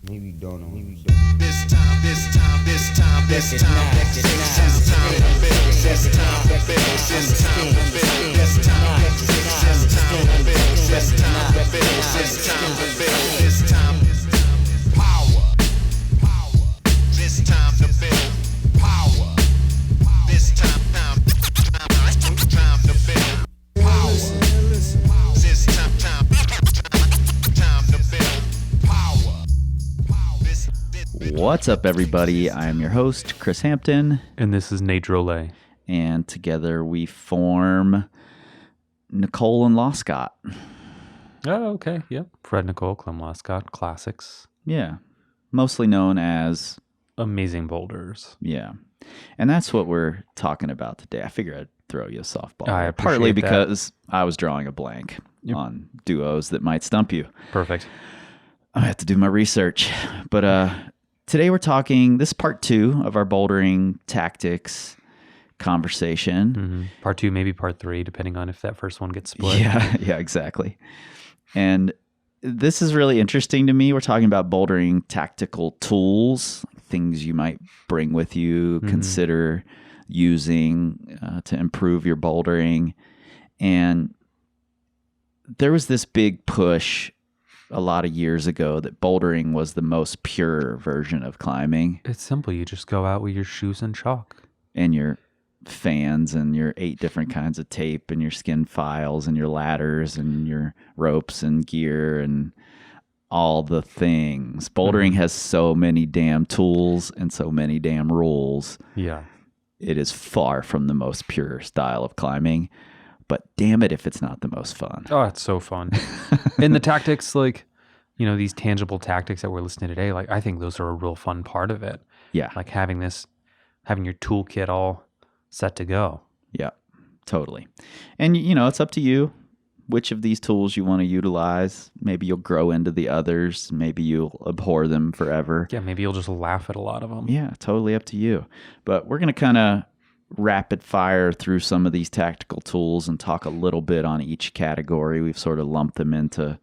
Maybe don't know. This time, this time, this time, this time, this time to build, this time to build, this time to build, this time to build, this time to build, this time to build, this time power, this time to build power, this time to build power, this time to build power. What's up, everybody? I am your host, Chris Hampton. And this is Nate Drolet. And together we form Nicole and Loscott. Oh, okay. Yep. Fred Nicole, Clem Loscott, classics. Yeah. Mostly known as... Amazing Boulders. Yeah. And that's what we're talking about today. I figured I'd throw you a softball. I appreciate partly that. because I was drawing a blank on duos that might stump you. Perfect. I have to do my research. But today we're talking, this is part 2 of our Bouldering Tactics conversation. Mm-hmm. Part 2, maybe part 3, depending on if that first one gets split. Yeah, exactly. And this is really interesting to me. We're talking about bouldering tactical tools, things you might bring with you, consider using to improve your bouldering. And there was this big push a lot of years ago that bouldering was the most pure version of climbing. It's simple. You just go out with your shoes and chalk. And your fans and your 8 different kinds of tape and your skin files and your ladders and your ropes and gear and all the things. Bouldering has so many damn tools and so many damn rules. Yeah. It is far from the most pure style of climbing, but damn it if it's not the most fun. Oh, it's so fun. And the tactics, like, you know, these tangible tactics that we're listening to today, like, I think those are a real fun part of it. Yeah. Like having your toolkit all set to go. Yeah, totally. And, you know, it's up to you which of these tools you want to utilize. Maybe you'll grow into the others. Maybe you'll abhor them forever. Yeah, maybe you'll just laugh at a lot of them. Yeah, totally up to you. But we're going to kind of rapid fire through some of these tactical tools and talk a little bit on each category. We've sort of lumped them into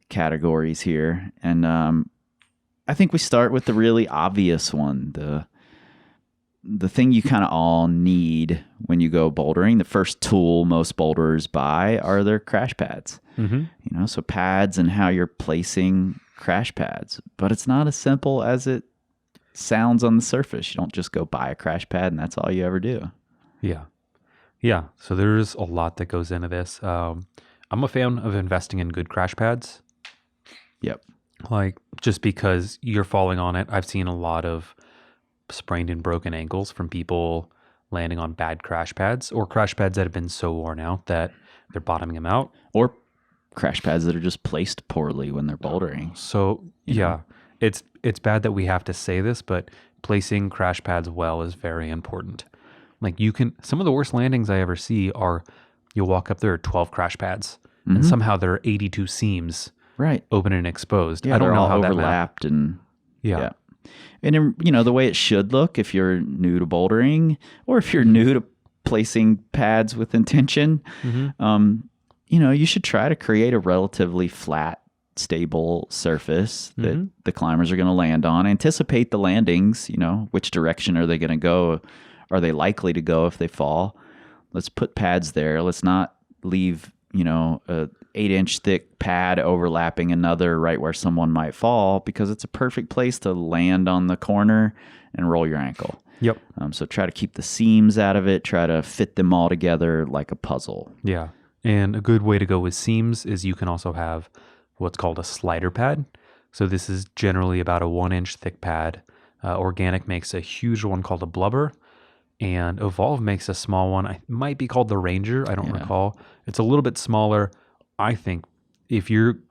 categories here. And I think we start with the really obvious one, the thing you kind of all need when you go bouldering. The first tool most boulderers buy are their crash pads. Mm-hmm. You know, so pads and how you're placing crash pads. But it's not as simple as it sounds on the surface. You don't just go buy a crash pad and that's all you ever do. Yeah. Yeah. So there's a lot that goes into this. I'm a fan of investing in good crash pads. Yep. Like, just because you're falling on it. I've seen a lot of sprained and broken ankles from people landing on bad crash pads or crash pads that have been so worn out that they're bottoming them out. Or crash pads that are just placed poorly when they're bouldering. So, yeah, it's bad that we have to say this, but placing crash pads well is very important. Like, some of the worst landings I ever see are you'll walk up, there are 12 crash pads and somehow there are 82 seams open and exposed. Yeah, I don't know all how that overlapped and yeah. And, you know, the way it should look if you're new to bouldering or if you're new to placing pads with intention, you know, you should try to create a relatively flat, stable surface that the climbers are going to land on. Anticipate the landings, you know, which direction are they going to go? Are they likely to go if they fall? Let's put pads there. Let's not leave, you know, a 8-inch thick pad overlapping another right where someone might fall, because it's a perfect place to land on the corner and roll your ankle. Yep. So try to keep the seams out of it. Try to fit them all together like a puzzle. Yeah. And a good way to go with seams is you can also have what's called a slider pad. So this is generally about a 1-inch thick pad. Organic makes a huge one called a blubber. And Evolve makes a small one. It might be called the Ranger. I don't recall. It's a little bit smaller. I think if you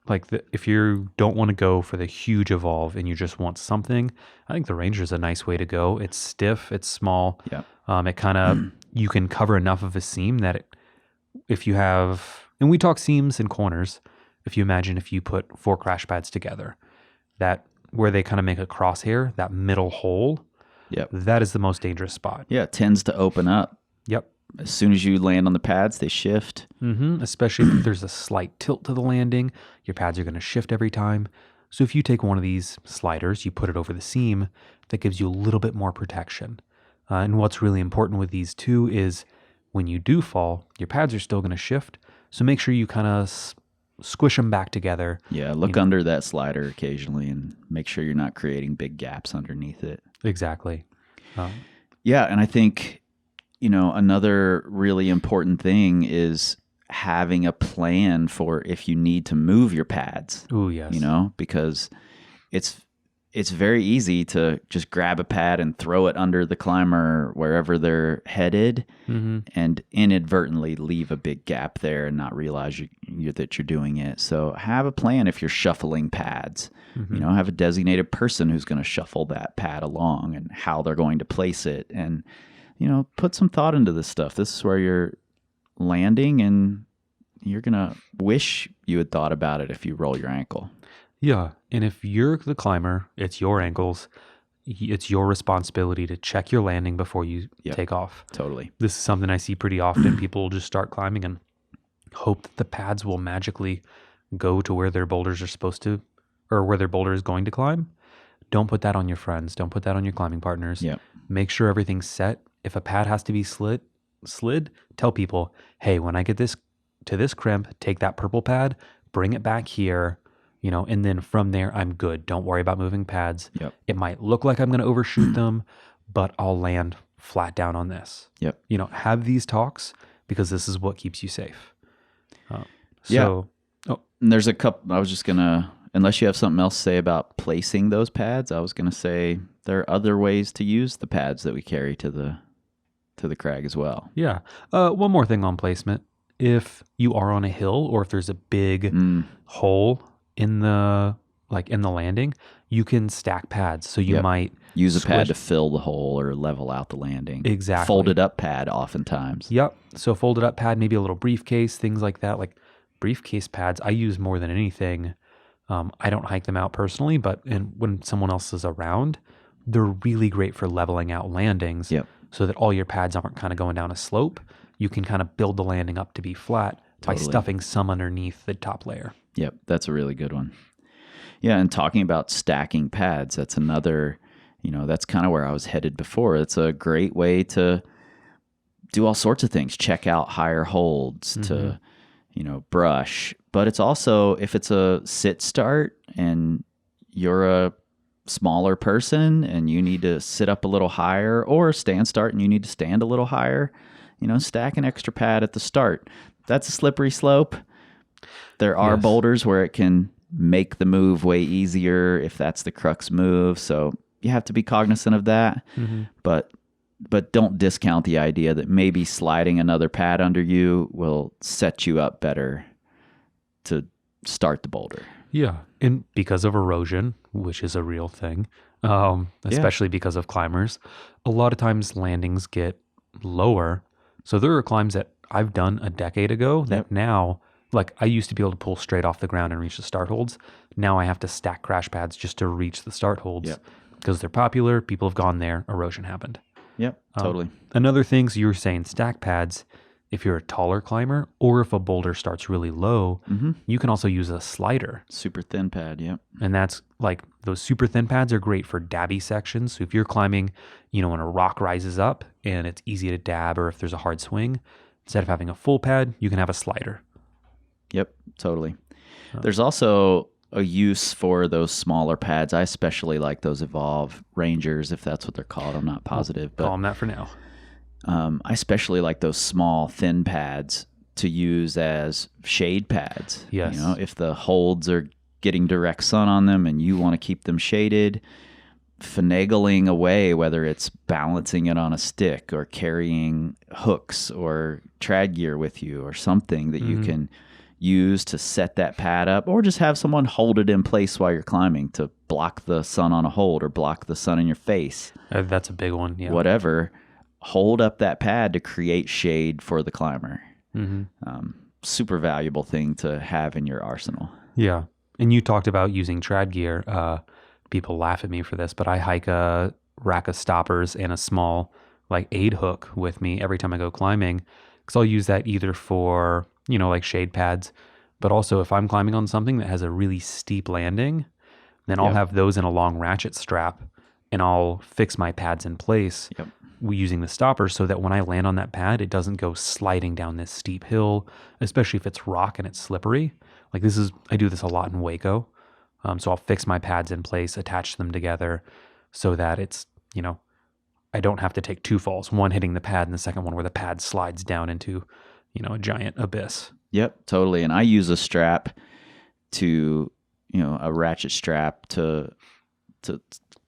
don't want to go for the huge Evolve and you just want something, I think the Ranger is a nice way to go. It's stiff. It's small. Yeah. It kind of you can cover enough of a seam that if you have, and we talk seams and corners. If you imagine if you put 4 crash pads together, that where they kind of make a crosshair, that middle hole. Yep. That is the most dangerous spot. Yeah, it tends to open up. Yep. As soon as you land on the pads, they shift. Especially if there's a slight tilt to the landing, your pads are going to shift every time. So if you take one of these sliders, you put it over the seam, that gives you a little bit more protection. And what's really important with these too is when you do fall, your pads are still going to shift. So make sure you kind of squish them back together. Yeah, look under that slider occasionally and make sure you're not creating big gaps underneath it. Exactly. Yeah, and I think, another really important thing is having a plan for if you need to move your pads. Oh, yes. Because it's very easy to just grab a pad and throw it under the climber wherever they're headed and inadvertently leave a big gap there and not realize that you're doing it. So have a plan if you're shuffling pads. Have a designated person who's going to shuffle that pad along and how they're going to place it. And, put some thought into this stuff. This is where you're landing and you're going to wish you had thought about it if you roll your ankle. Yeah, and if you're the climber, it's your ankles. It's your responsibility to check your landing before you take off. Totally. This is something I see pretty often. People will just start climbing and hope that the pads will magically go to where their boulders are supposed to, or where their boulder is going to climb. Don't put that on your friends. Don't put that on your climbing partners. Yep. Make sure everything's set. If a pad has to be slid, tell people, hey, when I get to this crimp, take that purple pad, bring it back here. And then from there, I'm good. Don't worry about moving pads. Yep. It might look like I'm going to overshoot them, but I'll land flat down on this. Yep. Have these talks because this is what keeps you safe. And there's a couple, I was just going to, unless you have something else to say about placing those pads, I was going to say there are other ways to use the pads that we carry to the crag as well. Yeah. One more thing on placement. If you are on a hill or if there's a big hole in the landing, you can stack pads. So you might use a pad to fill the hole or level out the landing. Exactly. Folded up pad oftentimes. Yep. So folded up pad, maybe a little briefcase, things like that. Like briefcase pads, I use more than anything. I don't hike them out personally, but when someone else is around, they're really great for leveling out landings. Yep. So that all your pads aren't kind of going down a slope. You can kind of build the landing up to be flat by stuffing some underneath the top layer. Yep, that's a really good one. Yeah, and talking about stacking pads, that's another, that's kind of where I was headed before. It's a great way to do all sorts of things. Check out higher holds to, brush. But it's also, if it's a sit start and you're a smaller person and you need to sit up a little higher, or stand start and you need to stand a little higher, stack an extra pad at the start. That's a slippery slope. There are boulders where it can make the move way easier if that's the crux move. So you have to be cognizant of that. But don't discount the idea that maybe sliding another pad under you will set you up better to start the boulder. Yeah. And because of erosion, which is a real thing, especially because of climbers, a lot of times landings get lower. So there are climbs that I've done a decade ago that now, like I used to be able to pull straight off the ground and reach the start holds. Now I have to stack crash pads just to reach the start holds because they're popular. People have gone there. Erosion happened. Yep, totally. Another thing, so you were saying stack pads. If you're a taller climber or if a boulder starts really low, you can also use a slider. Super thin pad, yep. And that's like those super thin pads are great for dabby sections. So if you're climbing, when a rock rises up and it's easy to dab, or if there's a hard swing, instead of having a full pad, you can have a slider. Yep, totally. There's also a use for those smaller pads. I especially like those Evolve Rangers, if that's what they're called. I'm not positive. But call them that for now. I especially like those small, thin pads to use as shade pads. Yes. If the holds are getting direct sun on them and you want to keep them shaded, finagling away, whether it's balancing it on a stick or carrying hooks or trad gear with you or something that you can use to set that pad up, or just have someone hold it in place while you're climbing to block the sun on a hold or block the sun in your face. That's a big one. Yeah. Whatever. Hold up that pad to create shade for the climber. Super valuable thing to have in your arsenal. Yeah. And you talked about using trad gear. People laugh at me for this, but I hike a rack of stoppers and a small aid hook with me every time I go climbing, because I'll use that either for, like shade pads, but also if I'm climbing on something that has a really steep landing, Then I'll Yep. have those in a long ratchet strap, and I'll fix my pads in place Yep. using the stopper so that when I land on that pad, it doesn't go sliding down this steep hill, especially if it's rock and it's slippery. Like I do this a lot in Waco. So I'll fix my pads in place, attach them together so that it's, I don't have to take two falls, one hitting the pad and the second one where the pad slides down into, a giant abyss. Yep, totally. And I use a strap to, a ratchet strap to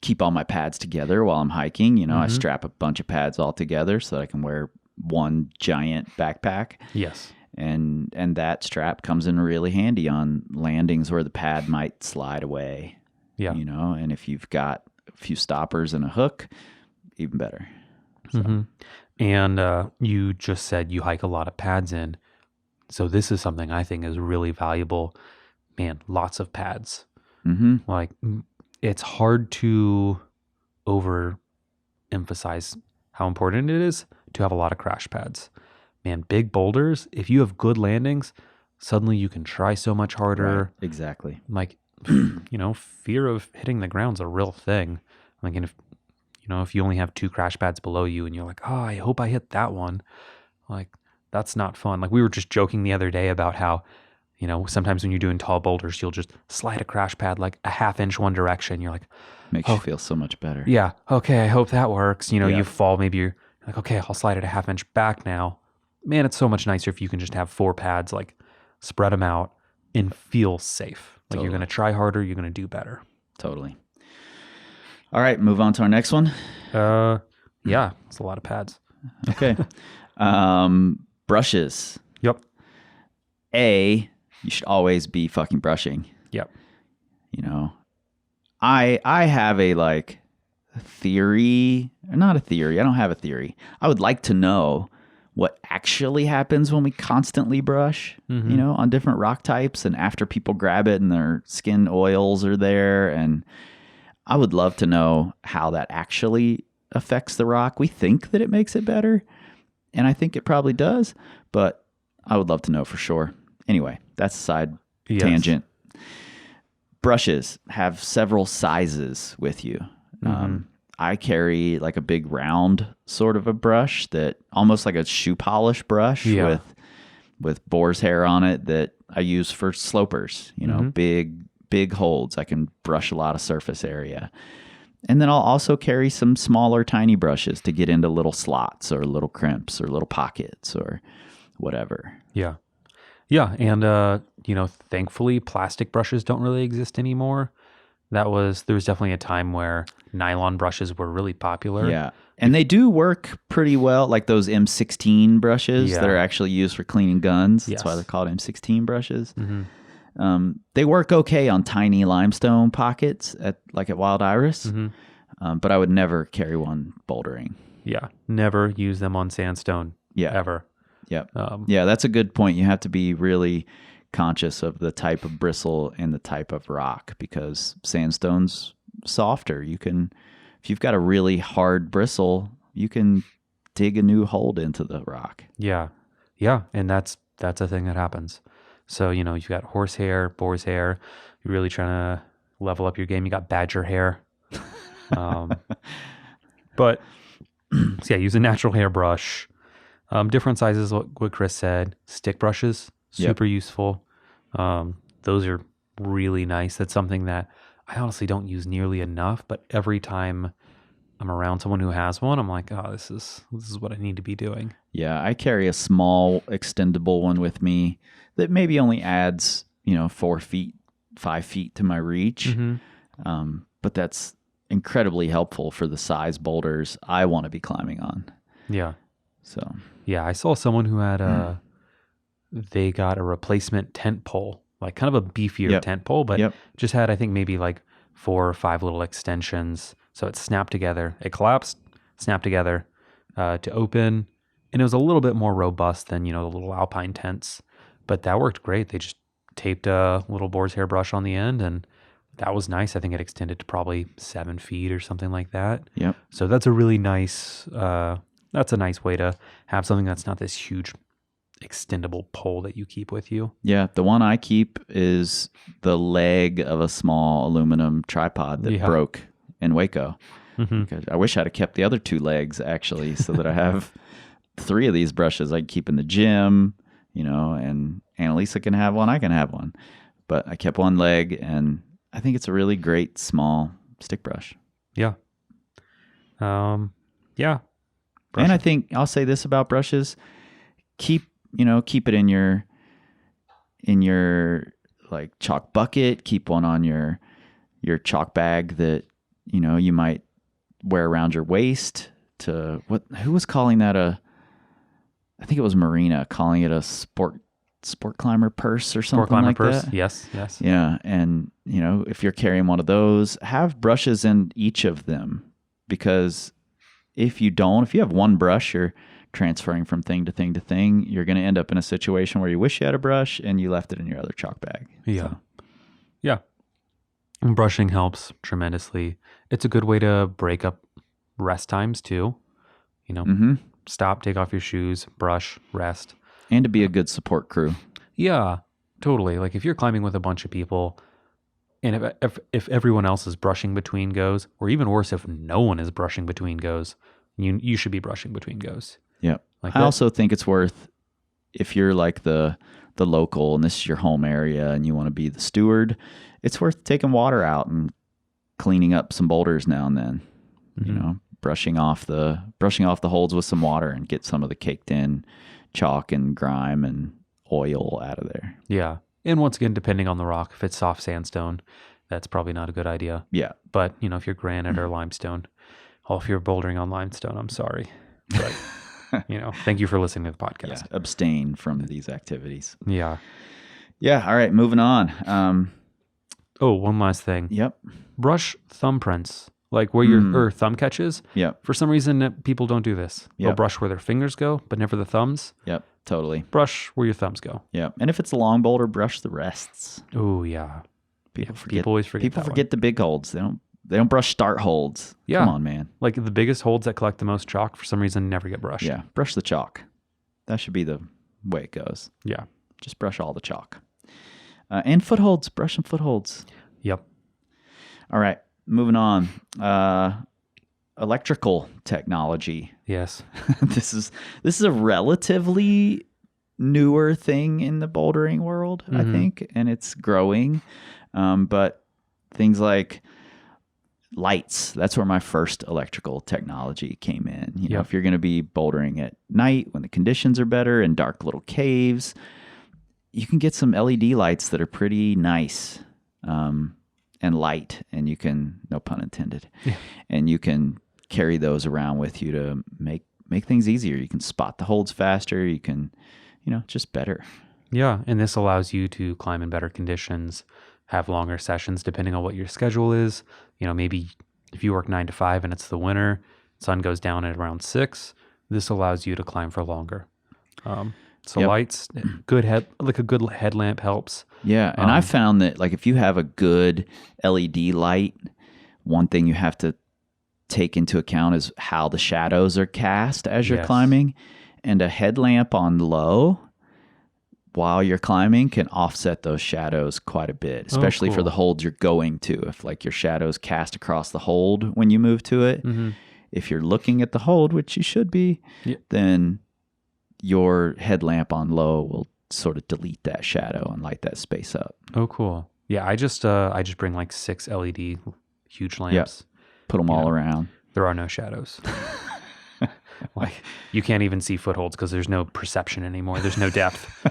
keep all my pads together while I'm hiking. I strap a bunch of pads all together so that I can wear one giant backpack. Yes. And that strap comes in really handy on landings where the pad might slide away. Yeah. And if you've got a few stoppers and a hook, even better. So. And you just said you hike a lot of pads in. So this is something I think is really valuable. Man, lots of pads. Like, it's hard to overemphasize how important it is to have a lot of crash pads. Man, big boulders, if you have good landings, suddenly you can try so much harder. Right, exactly. Like, fear of hitting the ground's a real thing. Like, and if you only have 2 crash pads below you and you're like, oh, I hope I hit that one. Like, that's not fun. Like, we were just joking the other day about how, sometimes when you're doing tall boulders, you'll just slide a crash pad like a half inch one direction. You're like, makes you feel so much better. yeah, okay, I hope that works. Yeah. You fall, maybe you're like, okay, I'll slide it a half inch back now. Man, it's so much nicer if you can just have 4 pads, like spread them out and feel safe. Like you're going to try harder, you're going to do better. Totally. All right, move on to our next one. Yeah, it's a lot of pads. Okay. Brushes. Yep. You should always be fucking brushing. Yep. I have a theory, not a theory. I don't have a theory. I would like to know what actually happens when we constantly brush, on different rock types and after people grab it and their skin oils are there. And I would love to know how that actually affects the rock. We think that it makes it better, and I think it probably does, but I would love to know for sure. Anyway, that's a side tangent. Brushes have several sizes with you. I carry like a big round sort of a brush that almost like a shoe polish brush with boar's hair on it that I use for slopers, big holds. I can brush a lot of surface area. And then I'll also carry some smaller, tiny brushes to get into little slots or little crimps or little pockets or whatever. Yeah. Yeah. And, thankfully, plastic brushes don't really exist anymore. There was definitely a time where nylon brushes were really popular. Yeah. And they do work pretty well, like those M16 brushes that are actually used for cleaning guns. That's why they're called M16 brushes. They work okay on tiny limestone pockets at Wild Iris, but I would never carry one bouldering. Yeah, never use them on sandstone. Ever. Yep. That's a good point. You have to be really conscious of the type of bristle and the type of rock because sandstone's softer. If you've got a really hard bristle, you can dig a new hold into the rock. Yeah, and that's a thing that happens. So, you've got horsehair, boar's hair. You're really trying to level up your game. You got badger hair. But, use a natural hairbrush. Different sizes, what Chris said. Stick brushes, super useful. Those are really nice. That's something that I honestly don't use nearly enough, but every time I'm around someone who has one, I'm like, oh, this is what I need to be doing. Yeah, I carry a small extendable one with me that maybe only adds, 4 feet, 5 feet to my reach. But that's incredibly helpful for the size boulders I want to be climbing on. Yeah. So. Yeah, I saw someone who had they got a replacement tent pole, like kind of a beefier tent pole, but just had, I think, maybe like 4 or 5 little extensions. So it snapped together. It collapsed, snapped together to open. And it was a little bit more robust than, the little alpine tents. But that worked great. They just taped a little boar's hair brush on the end, and that was nice. I think it extended to probably 7 feet or something like that. Yep. So that's a really nice, that's a nice way to have something that's not this huge extendable pole that you keep with you. Yeah, the one I keep is the leg of a small aluminum tripod that broke in Waco. Because I wish I'd have kept the other 2 legs actually, so that I have 3 of these brushes I can keep in the gym, and Annalisa can have one, I can have one. But I kept one leg, and I think it's a really great small stick brush. Yeah. Yeah. And I think I'll say this about brushes: keep it in your like chalk bucket. Keep one on your chalk bag that you might wear around your waist. Who was calling that I think it was Marina calling it a sport climber purse or something like that. Yes. Yeah, and if you're carrying one of those, have brushes in each of them, because if you have one brush, you're transferring from thing to thing to thing, you're going to end up in a situation where you wish you had a brush and you left it in your other chalk bag. Yeah. So. Yeah. And brushing helps tremendously. It's a good way to break up rest times too. Stop, take off your shoes, brush, rest. And to be a good support crew. Yeah, totally. Like if you're climbing with a bunch of people, and if everyone else is brushing between goes, or even worse, if no one is brushing between goes, you should be brushing between goes. Yeah. I also think it's worth, if you're like the local and this is your home area and you want to be the steward, it's worth taking water out and cleaning up some boulders now and then. Brushing off the holds with some water and get some of the caked in chalk and grime and oil out of there. Yeah. And once again, depending on the rock, if it's soft sandstone, that's probably not a good idea. Yeah. But, if you're granite or limestone, if you're bouldering on limestone, I'm sorry. But, thank you for listening to the podcast. Yeah, abstain from these activities. Yeah. Yeah. All right. Moving on. One last thing. Yep. Brush thumbprints. Like where your thumb catches. Yep. For some reason, people don't do this. They'll Yep. brush where their fingers go, but never the thumbs. Yep. Totally. Brush where your thumbs go. Yep. And if it's a long boulder, brush the rests. Oh yeah. People always forget. People forget the big holds. They don't brush start holds. Yeah. Come on, man. Like the biggest holds that collect the most chalk, for some reason, never get brushed. Yeah. Brush the chalk. That should be the way it goes. Yeah. Just brush all the chalk. And footholds. Brush some footholds. Yep. All right. Moving on. Electrical technology. Yes. This is a relatively newer thing in the bouldering world, I think, and it's growing. But things like lights, that's where my first electrical technology came in. If you're going to be bouldering at night when the conditions are better in dark little caves, you can get some LED lights that are pretty nice and light, and you can, no pun intended, and you can carry those around with you to make things easier. You can spot the holds faster. You can, just better. Yeah, and this allows you to climb in better conditions, have longer sessions depending on what your schedule is. Maybe if you work 9 to 5 and it's the winter, sun goes down at around 6. This allows you to climb for longer. Lights, a good headlamp helps. Yeah, and I found that if you have a good LED light, one thing you have to take into account is how the shadows are cast as you're climbing, and a headlamp on low while you're climbing can offset those shadows quite a bit, especially for the holds you're going to. If your shadows cast across the hold when you move to it, if you're looking at the hold, which you should be, then your headlamp on low will sort of delete that shadow and light that space up. Oh, cool. Yeah, I just bring 6 LED huge lamps. Yep. Put them all around. There are no shadows. You can't even see footholds because there's no perception anymore. There's no depth.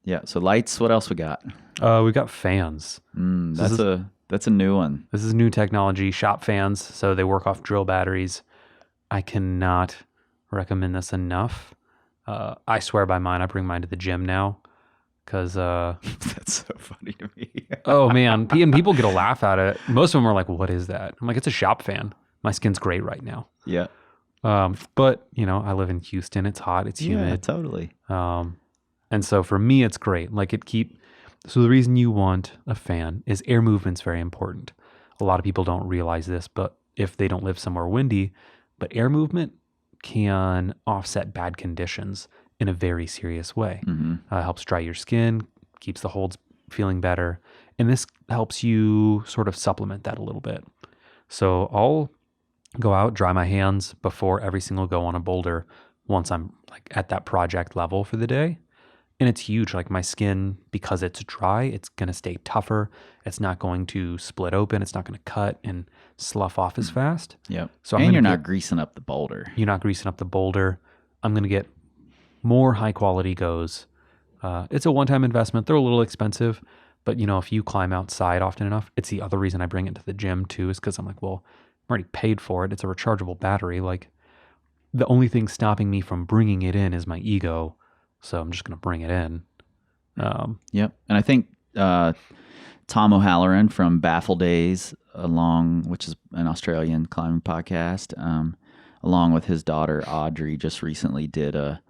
Yeah. So lights. What else we got? We got fans. That's a new one. This is new technology. Shop fans. So they work off drill batteries. I cannot recommend this enough. I swear by mine. I bring mine to the gym now. Because that's so funny to me. Oh man, and people get a laugh at it. Most of them are like, "What is that?" I'm like, "It's a shop fan. My skin's great right now." Yeah. But I live in Houston. It's hot. It's humid. Yeah, totally. And so for me, it's great. So the reason you want a fan is air movement's very important. A lot of people don't realize this, but if they don't live somewhere windy, but air movement can offset bad conditions in a very serious way. Helps dry your skin, keeps the holds feeling better. And this helps you sort of supplement that a little bit. So I'll go out, dry my hands before every single go on a boulder once I'm like at that project level for the day. And it's huge. Like my skin, because it's dry, it's going to stay tougher. It's not going to split open. It's not going to cut and slough off as fast. Yep. So and you're not greasing up the boulder. You're not greasing up the boulder. I'm going to get more high quality goes. It's a one-time investment. They're a little expensive, but if you climb outside often enough, it's the other reason I bring it to the gym too, is because I'm like, well, I'm already paid for it. It's a rechargeable battery. Like the only thing stopping me from bringing it in is my ego. So I'm just going to bring it in. Yep. And I think Tom O'Halloran from Baffle Days, which is an Australian climbing podcast, along with his daughter Audrey, just recently did a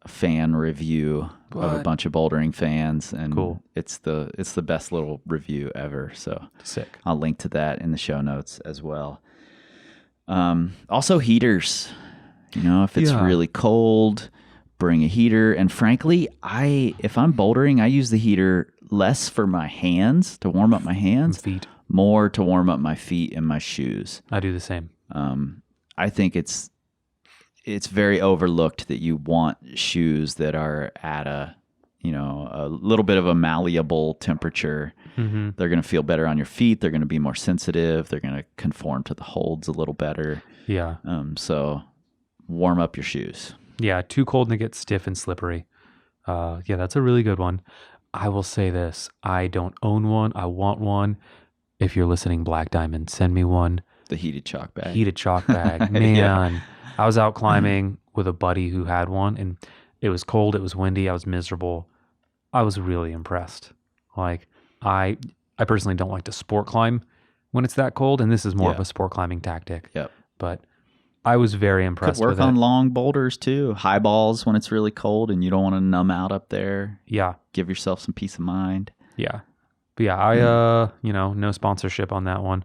fan review of a bunch of bouldering fans, and cool. It's the best little review ever. So sick. I'll link to that in the show notes as well. Also heaters. If it's really cold, bring a heater. And frankly, if I'm bouldering, I use the heater less for my hands, to warm up my hands, feet, more to warm up my feet and my shoes. I do the same. I think it's very overlooked that you want shoes that are at a little bit of a malleable temperature. Mm-hmm. They're going to feel better on your feet. They're going to be more sensitive. They're going to conform to the holds a little better. Yeah. So warm up your shoes. Yeah, too cold and it gets stiff and slippery. Yeah, that's a really good one. I will say this. I don't own one. I want one. If you're listening, Black Diamond, send me one. The heated chalk bag. Heated chalk bag. Man, Yeah. I was out climbing with a buddy who had one, and it was cold. It was windy. I was miserable. I was really impressed. Like, I personally don't like to sport climb when it's that cold, and this is more of a sport climbing tactic. Yep. But I was very impressed Could with work it. on long boulders too. High balls when it's really cold and you don't want to numb out up there. Yeah. Give yourself some peace of mind. Yeah. But yeah, I, no sponsorship on that one.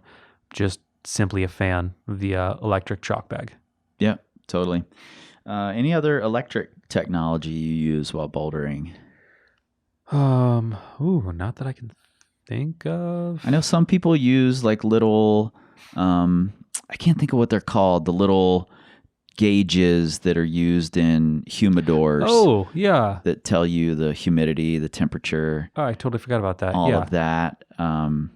Just simply a fan of the electric chalk bag. Yeah, totally. Any other electric technology you use while bouldering? Not that I can think of. I know some people use like little, I can't think of what they're called, the little gauges that are used in humidors. Oh, yeah. That tell you the humidity, the temperature. Oh, I totally forgot about that. All of that. And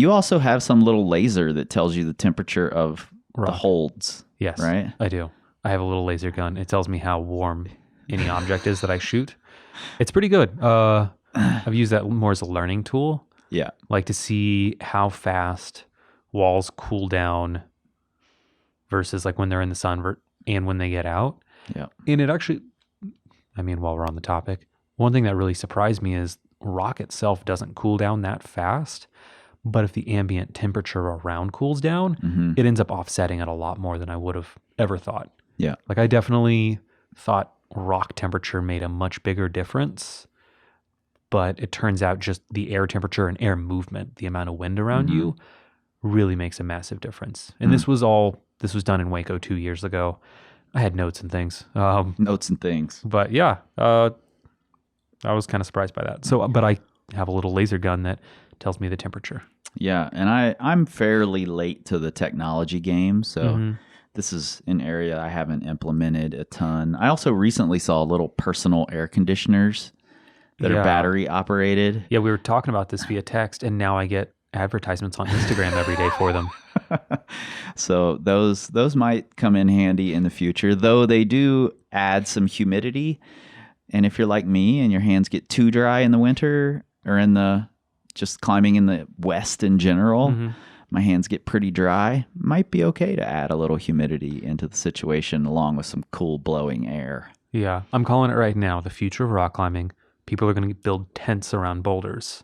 you also have some little laser that tells you the temperature of the holds. Yes, right? I do. I have a little laser gun. It tells me how warm any object is that I shoot. It's pretty good. I've used that more as a learning tool. Yeah. Like to see how fast walls cool down versus like when they're in the sun and when they get out. Yeah. And it actually, while we're on the topic, one thing that really surprised me is rock itself doesn't cool down that fast. But if the ambient temperature around cools down, it ends up offsetting it a lot more than I would have ever thought. Yeah. Like I definitely thought rock temperature made a much bigger difference, but it turns out just the air temperature and air movement, the amount of wind around you, really makes a massive difference. And this was done in Waco 2 years ago. I had notes and things. But yeah, I was kind of surprised by that. So, but I have a little laser gun that tells me the temperature. Yeah, and I'm fairly late to the technology game, so this is an area I haven't implemented a ton. I also recently saw little personal air conditioners that are battery operated. Yeah, we were talking about this via text, and now I get advertisements on Instagram every day for them. So those might come in handy in the future, though they do add some humidity. And if you're like me and your hands get too dry in the winter or just climbing in the West in general, my hands get pretty dry, might be okay to add a little humidity into the situation along with some cool blowing air. Yeah, I'm calling it right now. The future of rock climbing, people are going to build tents around boulders.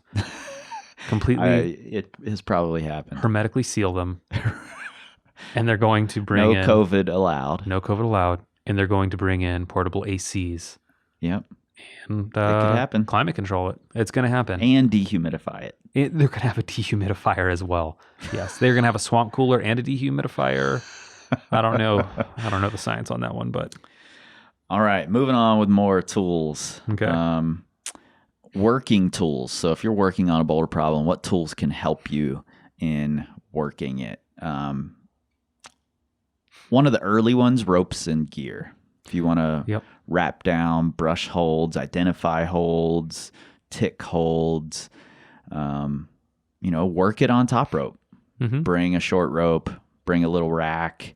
Completely. It has probably happened. Hermetically seal them. And they're going to bring in... No COVID allowed. And they're going to bring in portable ACs. Yep. And it could happen. Climate control it. It's going to happen. And dehumidify it. They're going to have a dehumidifier as well. Yes. They're going to have a swamp cooler and a dehumidifier. I don't know. I don't know the science on that one, but All right, moving on with more tools. okay. Working tools. So if you're working on a boulder problem, what tools can help you in working it? One of the early ones, ropes and gear. If you want to Yep. wrap down brush holds, identify holds, tick holds, work it on top rope. Mm-hmm. Bring a short rope, bring a little rack,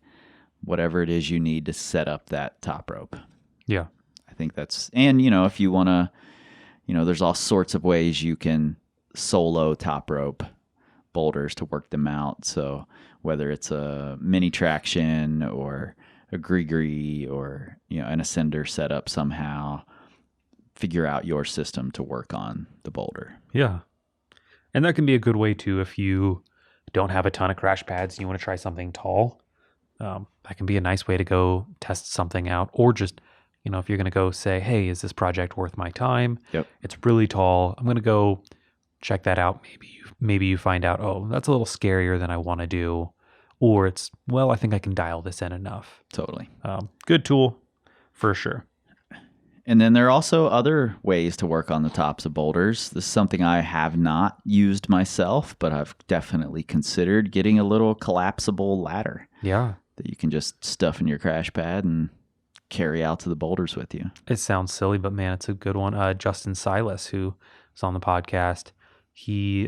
whatever it is you need to set up that top rope. Yeah. I think that's, and if you want to, there's all sorts of ways you can solo top rope boulders to work them out. So whether it's a mini traction or a gree or, an ascender setup somehow, figure out your system to work on the boulder. Yeah. And that can be a good way too if you don't have a ton of crash pads and you want to try something tall. That can be a nice way to go test something out, or just, if you're going to go say, hey, is this project worth my time? Yep. It's really tall. I'm going to go check that out. Maybe you find out, oh, that's a little scarier than I want to do. Or it's, well, I think I can dial this in enough. Totally. Good tool for sure. And then there are also other ways to work on the tops of boulders. This is something I have not used myself, but I've definitely considered getting a little collapsible ladder Yeah. that you can just stuff in your crash pad and carry out to the boulders with you. It sounds silly, but man, it's a good one. Justin Silas, who was on the podcast, he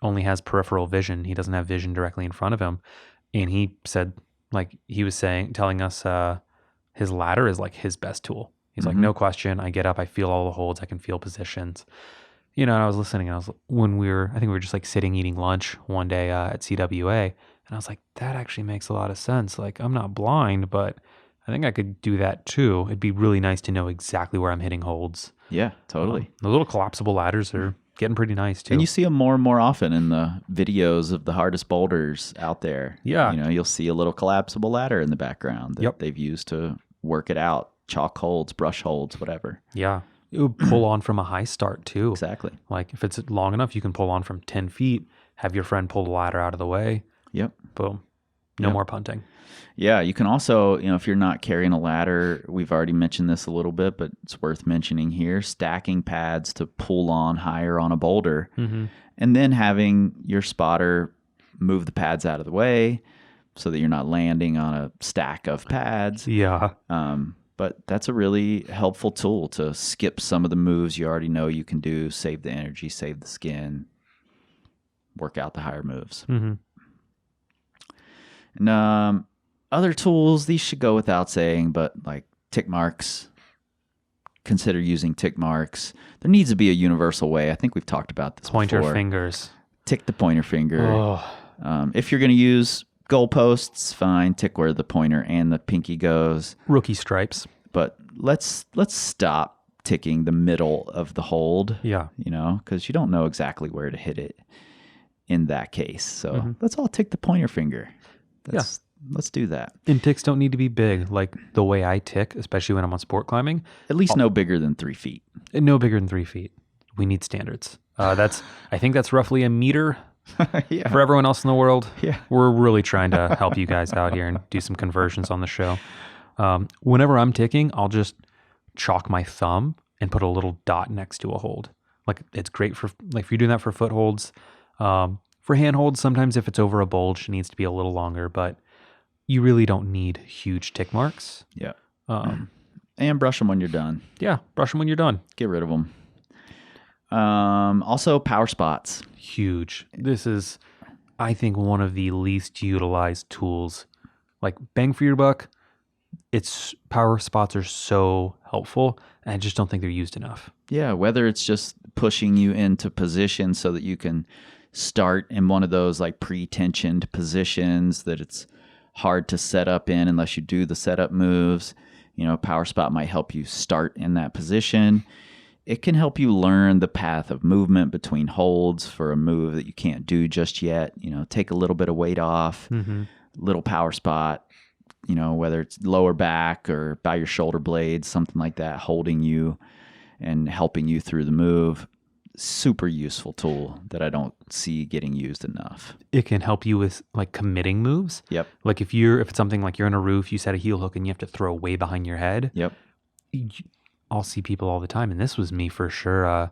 only has peripheral vision. He doesn't have vision directly in front of him. And he said, telling us his ladder is like his best tool. He's like, no question. I get up, I feel all the holds, I can feel positions. And I was listening, and I think we were just like sitting eating lunch one day at CWA, and I was like, that actually makes a lot of sense. Like, I'm not blind, but I think I could do that too. It'd be really nice to know exactly where I'm hitting holds. Yeah, totally. The little collapsible ladders are getting pretty nice too. And you see them more and more often in the videos of the hardest boulders out there. Yeah. You'll see a little collapsible ladder in the background that Yep. they've used to work it out. Chalk holds, brush holds, whatever. Yeah. It would pull on from a high start too. Exactly. Like if it's long enough, you can pull on from 10 feet, have your friend pull the ladder out of the way. Yep. Boom. No more punting. Yeah, you can also, if you're not carrying a ladder, we've already mentioned this a little bit, but it's worth mentioning here, stacking pads to pull on higher on a boulder, and then having your spotter move the pads out of the way so that you're not landing on a stack of pads. Yeah. But that's a really helpful tool to skip some of the moves you already know you can do, save the energy, save the skin, work out the higher moves. Mm-hmm. And other tools, these should go without saying, but like tick marks, consider using tick marks. There needs to be a universal way. I think we've talked about this Pointer before. fingers. Tick the pointer finger. Oh. If you're going to use goalposts, fine. Tick where the pointer and the pinky goes. Rookie stripes. But let's stop ticking the middle of the hold. Yeah. Because you don't know exactly where to hit it in that case. So let's all tick the pointer finger. Let's do that. And ticks don't need to be big. Like the way I tick, especially when I'm on sport climbing. At least no bigger than 3 feet. No bigger than 3 feet. We need standards. I think that's roughly a meter. Yeah. For everyone else in the world. Yeah. We're really trying to help you guys out here and do some conversions on the show. Whenever I'm ticking, I'll just chalk my thumb and put a little dot next to a hold. Like it's great for, like if you're doing that for footholds. For handholds, sometimes if it's over a bulge, it needs to be a little longer, but you really don't need huge tick marks. Yeah. And brush them when you're done. Yeah, brush them when you're done. Get rid of them. Also, power spots. Huge. This is, I think, one of the least utilized tools. Like bang for your buck, power spots are so helpful, and I just don't think they're used enough. Yeah, whether it's just pushing you into position so that you can start in one of those like pre-tensioned positions that it's hard to set up in unless you do the setup moves. Power spot might help you start in that position. It can help you learn the path of movement between holds for a move that you can't do just yet. Take a little bit of weight off, little power spot, whether it's lower back or by your shoulder blades, something like that, holding you and helping you through the move. super useful tool that I don't see getting used enough. It can help you with like committing moves. Yep. Like if it's something like you're on a roof, you set a heel hook and you have to throw way behind your head. Yep. I'll see people all the time, and this was me for sure.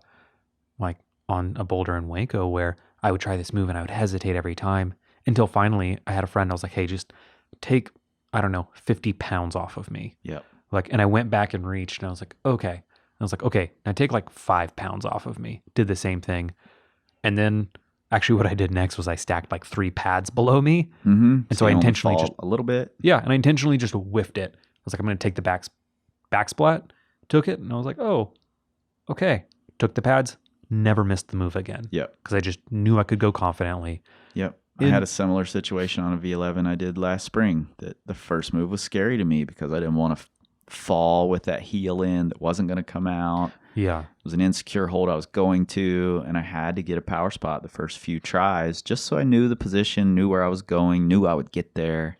Like on a boulder in Waco, where I would try this move and I would hesitate every time until finally I had a friend. I was like, "Hey, just take 50 pounds off of me." Yep. Like, and I went back and reached, and I was like, "Okay." I was like, "Okay, now take like 5 pounds off of me." Did the same thing, and then actually, what I did next was I stacked like 3 pads below me, and so I intentionally just a little bit. Yeah, and I intentionally just whiffed it. I was like, I'm going to take the back splat, took it, and I was like, oh, okay. Took the pads, never missed the move again. Yep. Because I just knew I could go confidently. Yep. I had a similar situation on a V11 I did last spring. That the first move was scary to me because I didn't want to fall with that heel in that wasn't going to come out. Yeah. It was an insecure hold I was going to, and I had to get a power spot the first few tries just so I knew the position, knew where I was going, knew I would get there,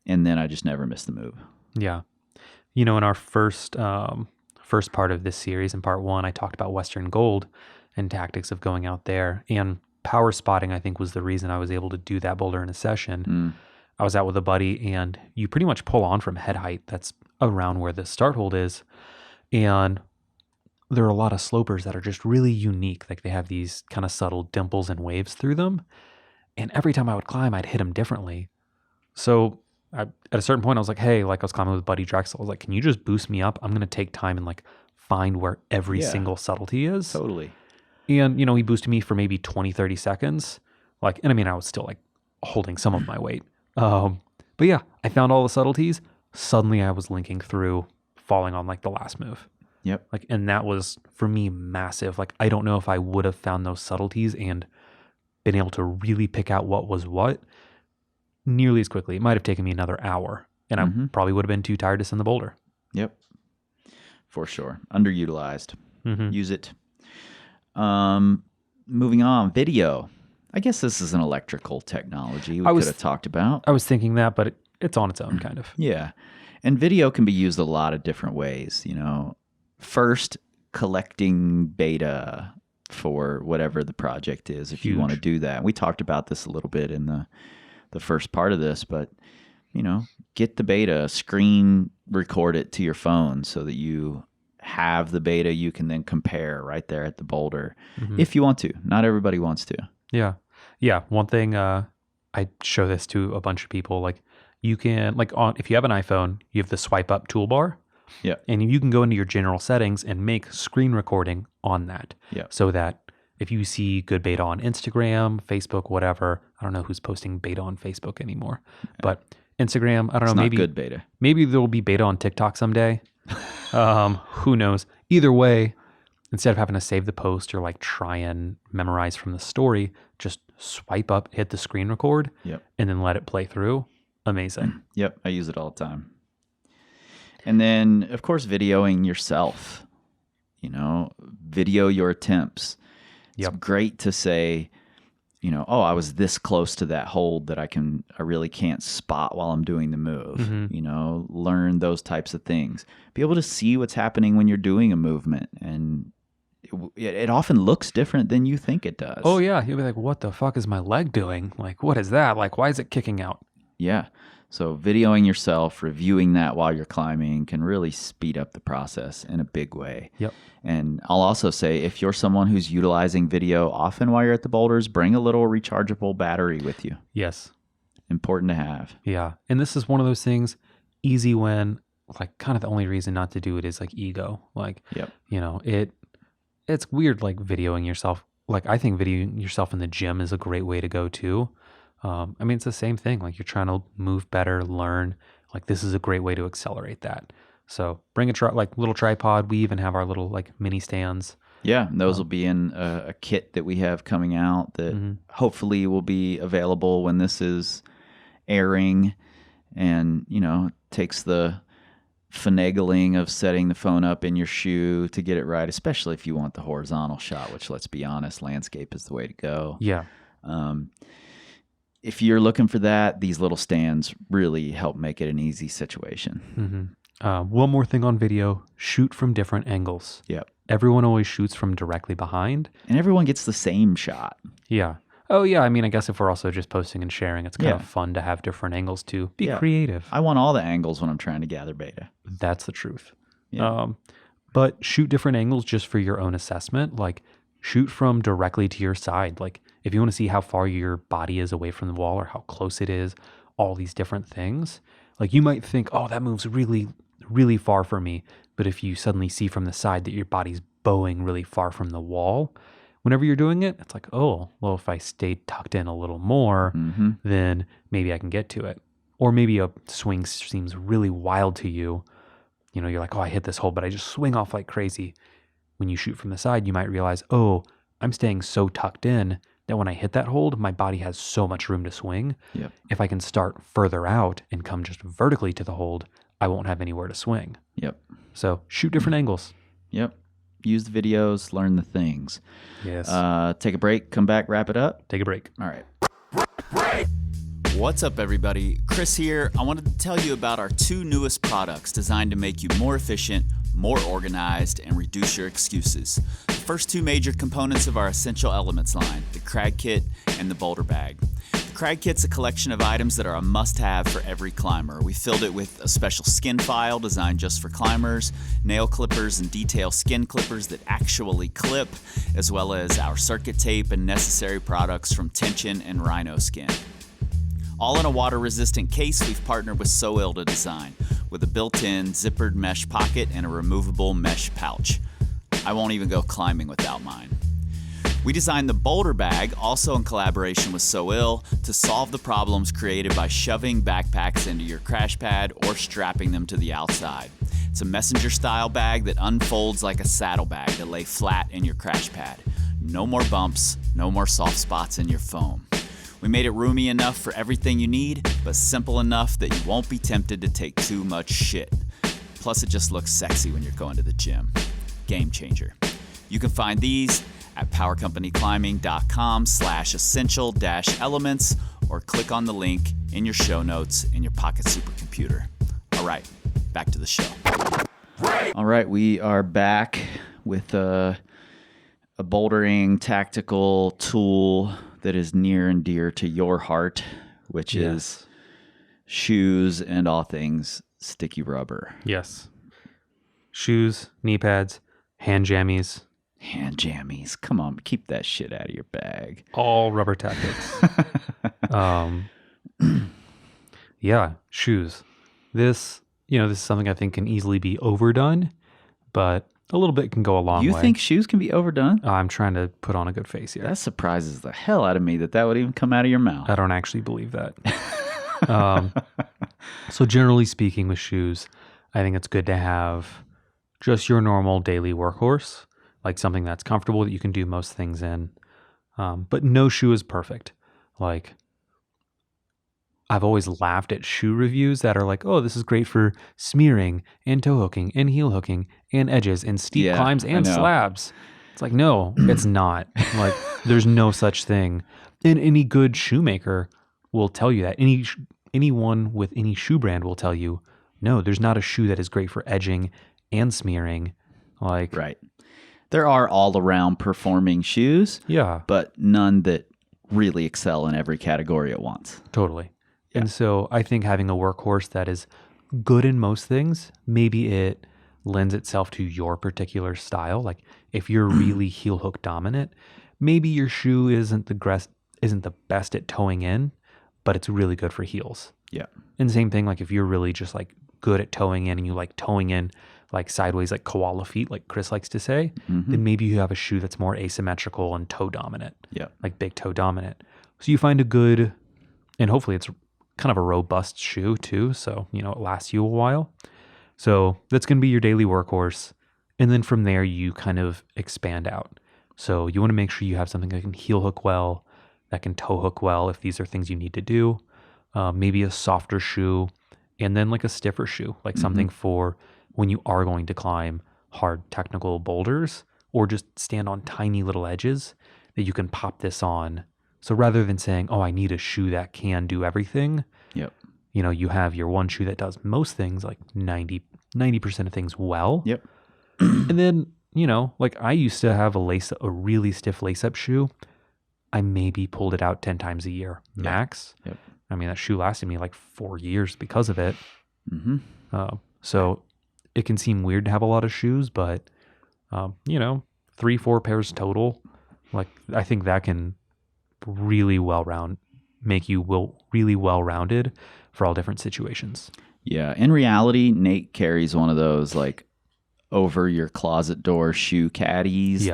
and then I just never missed the move. Yeah. In our first part of this series, in part 1, I talked about Western Gold and tactics of going out there, and power spotting, I think, was the reason I was able to do that boulder in a session. I was out with a buddy, and you pretty much pull on from head height. That's around where the start hold is. And there are a lot of slopers that are just really unique. Like they have these kind of subtle dimples and waves through them. And every time I would climb, I'd hit them differently. So at a certain point, I was like, hey, like I was climbing with Buddy Drexel. I was like, can you just boost me up? I'm going to take time and like find where every single subtlety is. Totally. And, he boosted me for maybe 20, 30 seconds. Like, and I mean, I was still like holding some of my weight. But yeah, I found all the subtleties. Suddenly I was linking through, falling on like the last move. Yep. Like, and that was for me massive. Like, I don't know if I would have found those subtleties and been able to really pick out what was what nearly as quickly. It might have taken me another hour, and I probably would have been too tired to send the boulder. Yep. For sure. Underutilized. Use it. Moving on, video. I guess this is an electrical technology we could have talked about. I was thinking that, but it's on its own kind of. Yeah. And video can be used a lot of different ways, First, collecting beta for whatever the project is, if you want to do that. We talked about this a little bit in the first part of this, but, get the beta, screen record it to your phone so that you have the beta you can then compare right there at the boulder if you want to. Not everybody wants to. Yeah. Yeah. One thing, I show this to a bunch of people, like you can, like if you have an iPhone, you have the swipe up toolbar. Yeah. And you can go into your general settings and make screen recording on that. Yeah. So that if you see good beta on Instagram, Facebook, whatever, I don't know who's posting beta on Facebook anymore, but Instagram, I don't know, maybe good beta. Maybe there will be beta on TikTok someday. Who knows? Either way, instead of having to save the post or like try and memorize from the story, just swipe up, hit the screen record, and then let it play through. Amazing. Yep. I use it all the time. And then, of course, videoing yourself, video your attempts. It's great to say, I was this close to that hold that I really can't spot while I'm doing the move, learn those types of things. Be able to see what's happening when you're doing a movement. And it often looks different than you think it does. Oh, yeah. You'll be like, what the fuck is my leg doing? Like, what is that? Like, why is it kicking out? Yeah. So videoing yourself, reviewing that while you're climbing can really speed up the process in a big way. Yep. And I'll also say, if you're someone who's utilizing video often while you're at the boulders, bring a little rechargeable battery with you. Yes. Important to have. Yeah. And this is one of those things, easy when, like, kind of the only reason not to do it is like ego. Like, it's weird, like videoing yourself. Like, I think videoing yourself in the gym is a great way to go too. I mean, it's the same thing. Like, you're trying to move better, learn. Like, this is a great way to accelerate that. So bring a little tripod. We even have our little like mini stands. Yeah, and those will be in a kit that we have coming out that hopefully will be available when this is airing. And, takes the finagling of setting the phone up in your shoe to get it right, especially if you want the horizontal shot, which, let's be honest, landscape is the way to go. Yeah. If you're looking for that, these little stands really help make it an easy situation. One more thing on video, shoot from different angles. Yep. everyone always shoots from directly behind. And everyone gets the same shot. Yeah. Oh, yeah. I mean, I guess if we're also just posting and sharing, it's kind of fun to have different angles too. Be creative. I want all the angles when I'm trying to gather beta. That's the truth. Yeah. But shoot different angles just for your own assessment. Like, shoot from directly to your side. Like, if you want to see how far your body is away from the wall or how close it is, all these different things. Like, you might think, oh, that move's really, really far from me. But if you suddenly see from the side that your body's bowing really far from the wall, whenever you're doing it, it's like, oh, well, if I stayed tucked in a little more, then maybe I can get to it. Or maybe a swing seems really wild to you. You know, you're like, oh, I hit this hole, but I just swing off like crazy. When you shoot from the side, you might realize, oh, I'm staying so tucked in that when I hit that hold, my body has so much room to swing. Yep. If I can start further out and come just vertically to the hold, I won't have anywhere to swing. Yep. So shoot different angles. Yep. Use the videos, learn the things. Yes. Take a break, come back, wrap it up. Take a break. All right. What's up, everybody? Chris here. I wanted to tell you about our 2 newest products designed to make you more efficient, more organized, and reduce your excuses. The first 2 major components of our Essential Elements line, the Crag Kit and the Boulder Bag. The Crag Kit's a collection of items that are a must-have for every climber. We filled it with a special skin file designed just for climbers, nail clippers and detail skin clippers that actually clip, as well as our circuit tape and necessary products from tension and rhino skin. All in a water-resistant case we've partnered with Soil to design, with a built-in zippered mesh pocket and a removable mesh pouch. I won't even go climbing without mine. We designed the Boulder Bag, also in collaboration with Soil, to solve the problems created by shoving backpacks into your crash pad or strapping them to the outside. It's a messenger-style bag that unfolds like a saddlebag to lay flat in your crash pad. No more bumps, no more soft spots in your foam. We made it roomy enough for everything you need, but simple enough that you won't be tempted to take too much shit. Plus, it just looks sexy when you're going to the gym. Game changer. You can find these at powercompanyclimbing.com/essential-elements or click on the link in your show notes in your pocket supercomputer. All right, back to the show. All right, we are back with a bouldering tactical tool that is near and dear to your heart, which is shoes and all things sticky rubber. Yes. Shoes, knee pads, hand jammies. Hand jammies. Come on, keep that shit out of your bag. All rubber tactics. Yeah, shoes. This is something I think can easily be overdone, but a little bit can go a long way. You think shoes can be overdone? I'm trying to put on a good face here. That surprises the hell out of me that would even come out of your mouth. I don't actually believe that. So generally speaking with shoes, I think it's good to have just your normal daily workhorse, like something that's comfortable that you can do most things in. But no shoe is perfect. Like, I've always laughed at shoe reviews that are like, oh, this is great for smearing and toe hooking and heel hooking and edges and steep climbs and slabs. It's like, no, it's not. Like, there's no such thing. And any good shoemaker will tell you that. Anyone with any shoe brand will tell you, no, there's not a shoe that is great for edging and smearing. Like, right. There are all-around performing shoes, but none that really excel in every category at once. Totally. Yeah. And so I think having a workhorse that is good in most things, maybe it lends itself to your particular style. Like if you're really heel hook dominant, maybe your shoe isn't the best at toeing in, but it's really good for heels. Yeah. And the same thing, like if you're really just like good at toeing in and you like toeing in like sideways, like koala feet, like Chris likes to say, then maybe you have a shoe that's more asymmetrical and toe dominant. Yeah. Like big toe dominant. So you find a good, and hopefully it's kind of a robust shoe too. So, it lasts you a while. So that's going to be your daily workhorse. And then from there, you kind of expand out. So you want to make sure you have something that can heel hook well, that can toe hook well if these are things you need to do. Maybe a softer shoe, and then like a stiffer shoe, like something for when you are going to climb hard technical boulders or just stand on tiny little edges that you can pop this on. So rather than saying, oh, I need a shoe that can do everything, you have your one shoe that does most things, like 90% of things well. Yep. And then like I used to have a really stiff lace-up shoe. I maybe pulled it out 10 times a year max. Yep. I mean, that shoe lasted me like 4 years because of it. Mm-hmm. So it can seem weird to have a lot of shoes, but 3-4 pairs total. Like I think that can really make you really well-rounded for all different situations. Yeah. In reality, Nate carries one of those like over your closet door shoe caddies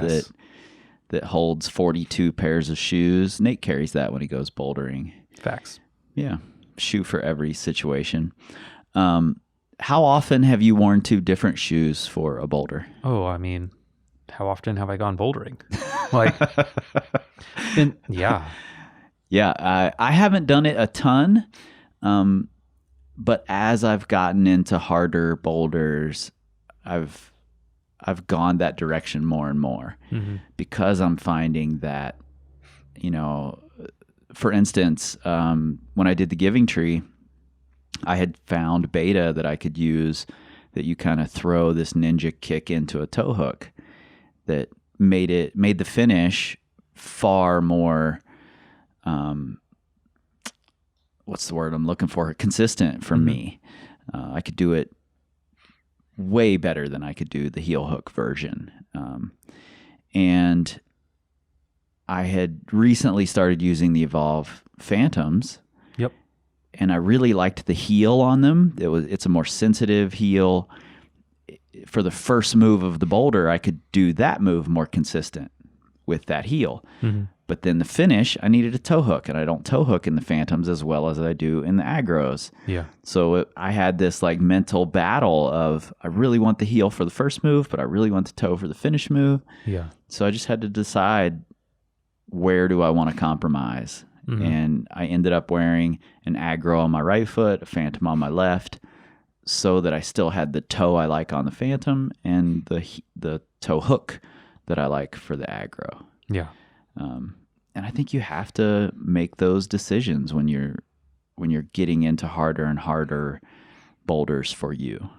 that holds 42 pairs of shoes. Nate carries that when he goes bouldering. Facts. Yeah. Shoe for every situation. How often have you worn 2 different shoes for a boulder? Oh, I mean, how often have I gone bouldering? Like, yeah. Yeah. I haven't done it a ton. But as I've gotten into harder boulders, I've gone that direction more and more because I'm finding that, for instance, when I did the Giving Tree, I had found beta that I could use that you kind of throw this ninja kick into a toe hook that made the finish far more, what's the word I'm looking for? Consistent for me. I could do it way better than I could do the heel hook version. And I had recently started using the Evolve Phantoms. Yep. And I really liked the heel on them. It's a more sensitive heel. For the first move of the boulder, I could do that move more consistent with that heel. But then the finish, I needed a toe hook, and I don't toe hook in the Phantoms as well as I do in the Agros. Yeah. So I had this like mental battle of I really want the heel for the first move, but I really want the toe for the finish move. Yeah. So I just had to decide where do I want to compromise. And I ended up wearing an Agro on my right foot, a Phantom on my left, so that I still had the toe I like on the Phantom and the toe hook that I like for the Agro. Yeah. And I think you have to make those decisions when you're getting into harder and harder boulders for you.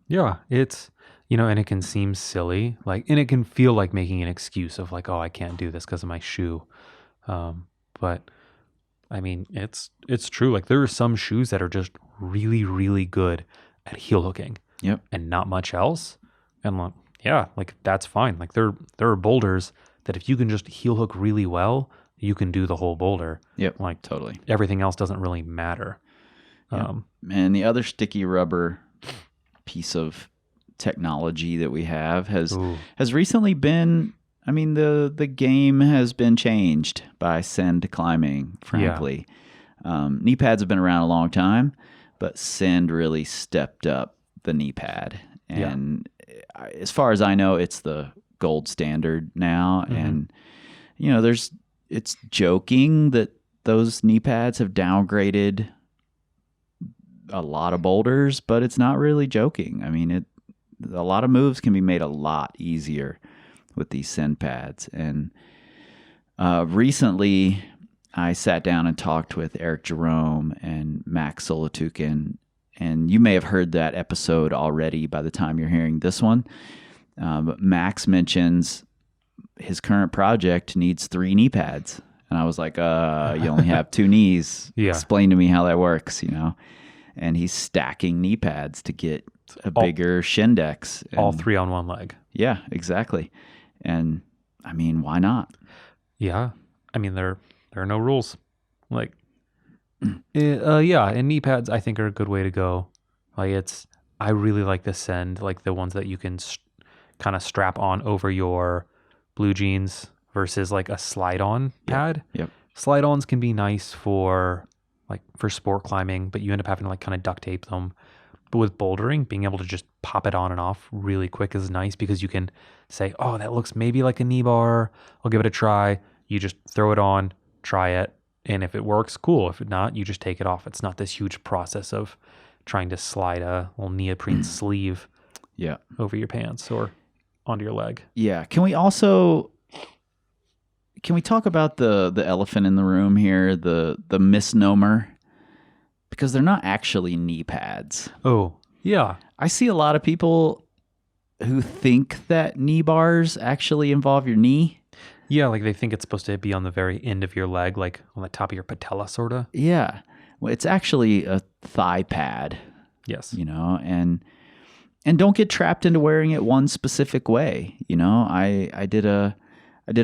Yeah, it's and it can seem silly, and it can feel like making an excuse of like, oh, I can't do this because of my shoe. But I mean, it's true. Like there are some shoes that are just really, really good at heel hooking. Yep. And not much else. And that's fine. Like there are boulders that if you can just heel hook really well, you can do the whole boulder. Yep. Like totally. Everything else doesn't really matter. Yep. And the other sticky rubber piece of technology that we have has recently been, I mean, the game has been changed by Send climbing, frankly. Knee pads have been around a long time, but Send really stepped up the knee pad. And as far as I know, it's the gold standard now. And, it's joking that those knee pads have downgraded a lot of boulders, but it's not really joking. I mean, a lot of moves can be made a lot easier with these Send pads. And recently I sat down and talked with Eric Jerome and Max Solitukin, and you may have heard that episode already by the time you're hearing this one. But Max mentions his current project needs 3 knee pads. And I was like, you only have 2 knees. Yeah. Explain to me how that works, And he's stacking knee pads to get a bigger Shindex. All 3 on one leg. Yeah, exactly. And I mean, why not? Yeah. I mean, there are no rules. Like, and knee pads I think are a good way to go. I really like the Send, like the ones that you can kind of strap on over your blue jeans versus like a slide-on pad. Yep. Slide-ons can be nice for sport climbing, but you end up having to like kind of duct tape them. But with bouldering, being able to just pop it on and off really quick is nice because you can say, oh, that looks maybe like a knee bar. I'll give it a try. You just throw it on, try it. And if it works, cool. If not, you just take it off. It's not this huge process of trying to slide a little neoprene sleeve over your pants or onto your leg. Yeah. Can we talk about the elephant in the room here, the misnomer? Because they're not actually knee pads. Oh, yeah. I see a lot of people who think that knee bars actually involve your knee. Yeah, like they think it's supposed to be on the very end of your leg, like on the top of your patella, sort of. Yeah. Well, it's actually a thigh pad, Yes. and don't get trapped into wearing it one specific way. I did a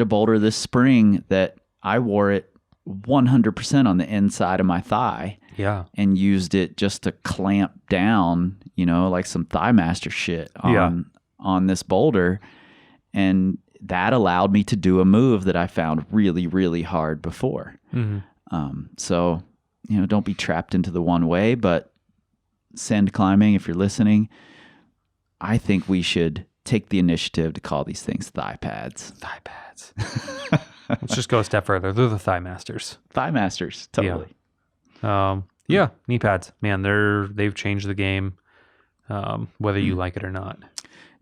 boulder this spring that I wore it 100% on the inside of my thigh. Yeah. And used it just to clamp down, like some Thigh Master shit on this boulder. And that allowed me to do a move that I found really, really hard before. So, don't be trapped into the one way, but send climbing, if you're listening, I think we should take the initiative to call these things thigh pads. Thigh pads. Let's just go a step further. They're the Thigh Masters. Thigh Masters, totally. Yeah, knee pads, man, they've changed the game, whether you like it or not.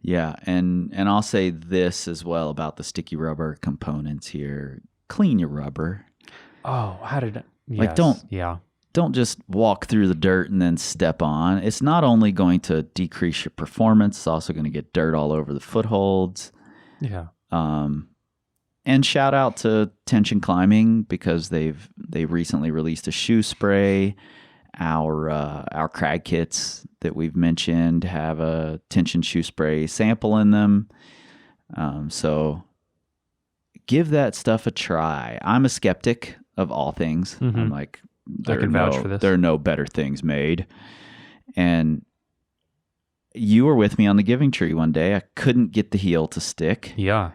Yeah, and I'll say this as well about the sticky rubber components here. Clean your rubber. Oh, how did it? Like, yes, don't just walk through the dirt and then step on. It's not only going to decrease your performance, it's also going to get dirt all over the footholds. Yeah. And shout out to Tension Climbing because they recently released a shoe spray. Our crag kits that we've mentioned have a tension shoe spray sample in them. So give that stuff a try. I'm a skeptic of all things. I'm like, I can vouch for this. There are no better things made. And you were with me on the Giving Tree one day. I couldn't get the heel to stick. Yeah.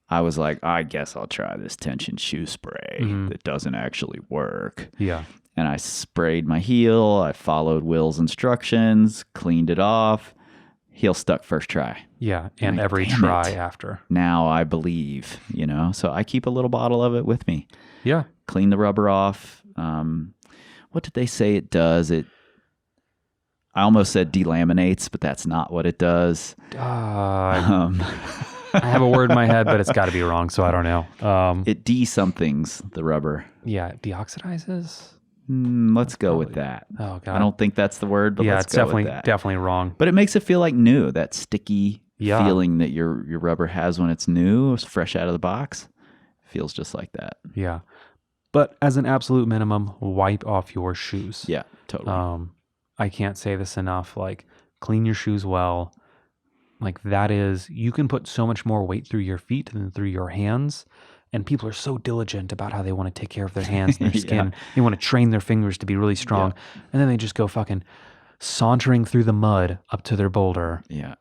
I was like, I guess I'll try this tension shoe spray that doesn't actually work. Yeah. And I sprayed my heel. I followed Will's instructions, cleaned it off. Heel stuck first try. Yeah. And like, every damn try it. after. Now I believe, So I keep a little bottle of it with me. Yeah. Clean the rubber off. What did they say it does? I almost said delaminates, but that's not what it does. I have a word in my head, but it's got to be wrong, so I don't know. It de-somethings the rubber. Yeah, it deoxidizes? Let's go with that. Oh, God. I don't think that's the word, but yeah, let's it's go definitely with that. definitely wrong. But it makes it feel like new. That sticky Yeah. feeling that your rubber has when it's new, it's fresh out of the box, feels just like that. Yeah. But as an absolute minimum, wipe off your shoes. Yeah, totally. I can't say this enough. Like, clean your shoes well. Like, that is, you can put so much more weight through your feet than through your hands. And people are so diligent about how they want to take care of their hands and their skin. They want to train their fingers to be really strong. Yeah. And then they just go fucking sauntering through the mud up to their boulder. Yeah.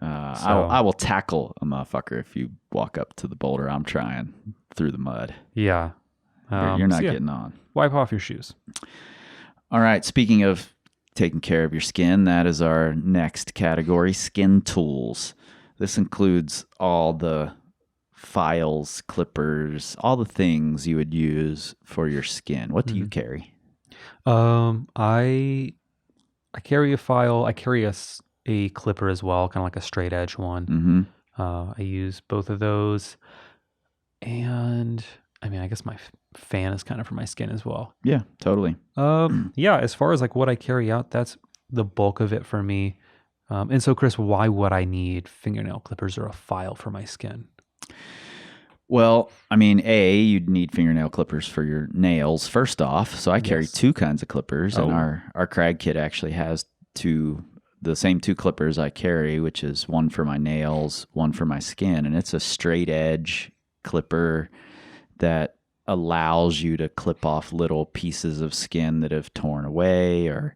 I will tackle a motherfucker if you walk up to the boulder I'm trying through the mud. Yeah. You're not getting on. Wipe off your shoes. All right. Speaking of taking care of your skin, that is our next category, skin tools. This includes all the files, clippers, all the things you would use for your skin. What do you carry? I carry a file. I carry a clipper as well, kind of like a straight edge one. I use both of those. And I mean, I guess my fan is kind of for my skin as well. Yeah, totally. Yeah, as far as like what I carry out, that's the bulk of it for me. And so, Chris, why would I need fingernail clippers or a file for my skin? Well, I mean, you'd need fingernail clippers for your nails, first off. So I carry two kinds of clippers, and our crag kit actually has the same two clippers I carry, which is one for my nails, one for my skin. And it's a straight edge clipper that allows you to clip off little pieces of skin that have torn away or,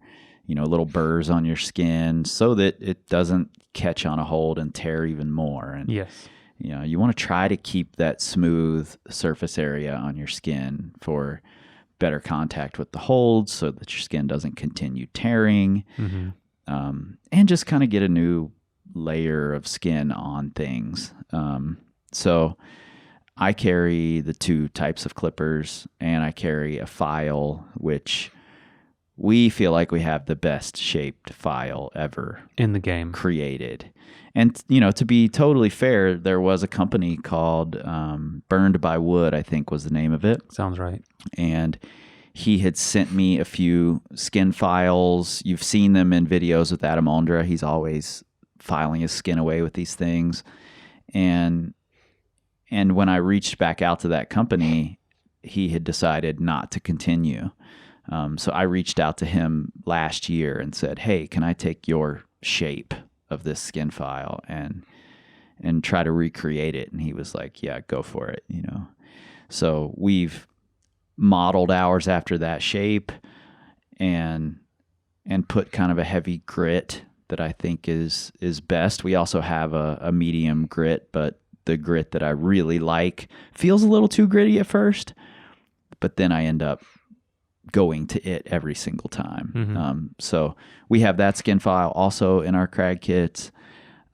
little burrs on your skin so that it doesn't catch on a hold and tear even more. And yes. You want to try to keep that smooth surface area on your skin for better contact with the holds so that your skin doesn't continue tearing, and just kind of get a new layer of skin on things. So I carry the two types of clippers, and I carry a file, which we feel like we have the best shaped file ever in the game created. And, to be totally fair, there was a company called Burned by Wood, I think was the name of it. Sounds right. And he had sent me a few skin files. You've seen them in videos with Adam Ondra. He's always filing his skin away with these things. And when I reached back out to that company, he had decided not to continue. So I reached out to him last year and said, hey, can I take your shape of this skin file and try to recreate it? And he was like, yeah, go for it, you know. So we've modeled ours after that shape and put kind of a heavy grit that I think is best. We also have a medium grit, but the grit that I really like feels a little too gritty at first, but then I end up going to it every single time. So we have that skin file also in our crag kits.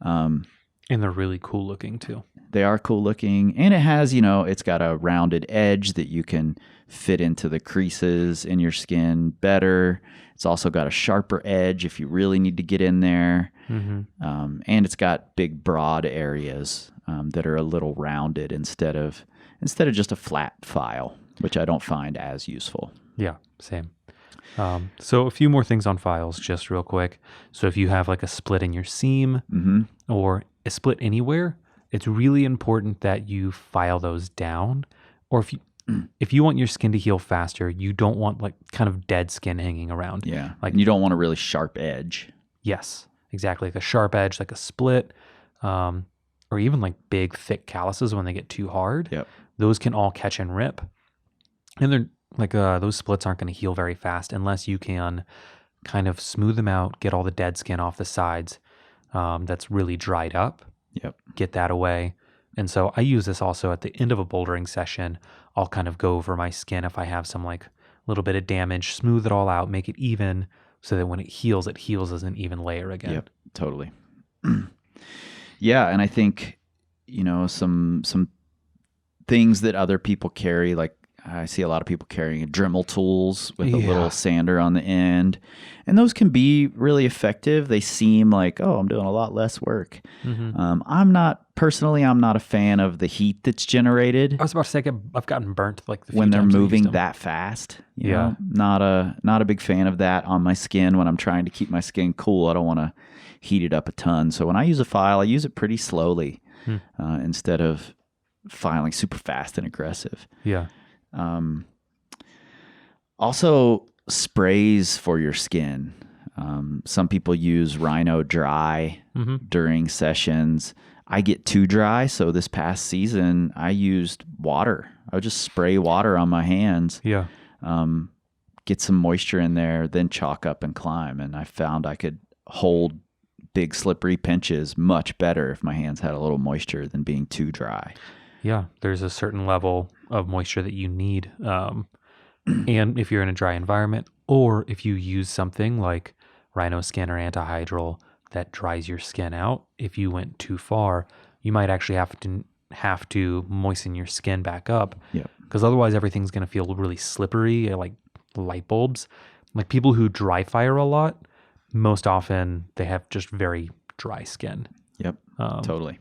And they're really cool looking too. They are cool looking, and it has, you know, it's got a rounded edge that you can fit into the creases in your skin better. It's also got a sharper edge if you really need to get in there. And it's got big broad areas that are a little rounded instead of just a flat file, which I don't find as useful. Yeah, same. So a few more things on files, just real quick. So if you have like a split in your seam or a split anywhere, it's really important that you file those down. Or if you want your skin to heal faster, you don't want like kind of dead skin hanging around. Yeah, like you don't want a really sharp edge. Yes, exactly. Like a sharp edge, like a split, or even like big, thick calluses when they get too hard. Yep. Those can all catch and rip. And they're like those splits aren't going to heal very fast unless you can kind of smooth them out, get all the dead skin off the sides that's really dried up. Yep. Get that away. And so I use this also at the end of a bouldering session. I'll kind of go over my skin if I have some like little bit of damage, smooth it all out, make it even so that when it heals as an even layer again. Yep, totally. Yeah, and I think, you know, some things that other people carry, like I see a lot of people carrying Dremel tools with a little sander on the end. And those can be really effective. They seem like, oh, I'm doing a lot less work. I'm not a fan of the heat that's generated. I was about to say I've gotten burnt like when they're moving that fast. You know, not a big fan of that on my skin when I'm trying to keep my skin cool. I don't want to heat it up a ton. So when I use a file, I use it pretty slowly instead of filing super fast and aggressive. Yeah. Also sprays for your skin. Some people use Rhino Dry during sessions. I get too dry, so this past season I used water. I would just spray water on my hands. Yeah. Get some moisture in there, then chalk up and climb. And I found I could hold big slippery pinches much better if my hands had a little moisture than being too dry. Yeah, there's a certain level of moisture that you need. And if you're in a dry environment, or if you use something like Rhino Skin or Antihydral that dries your skin out, if you went too far, you might actually have to moisten your skin back up. Yep. Because otherwise everything's going to feel really slippery, like light bulbs. Like people who dry fire a lot, most often they have just very dry skin. Yep, totally.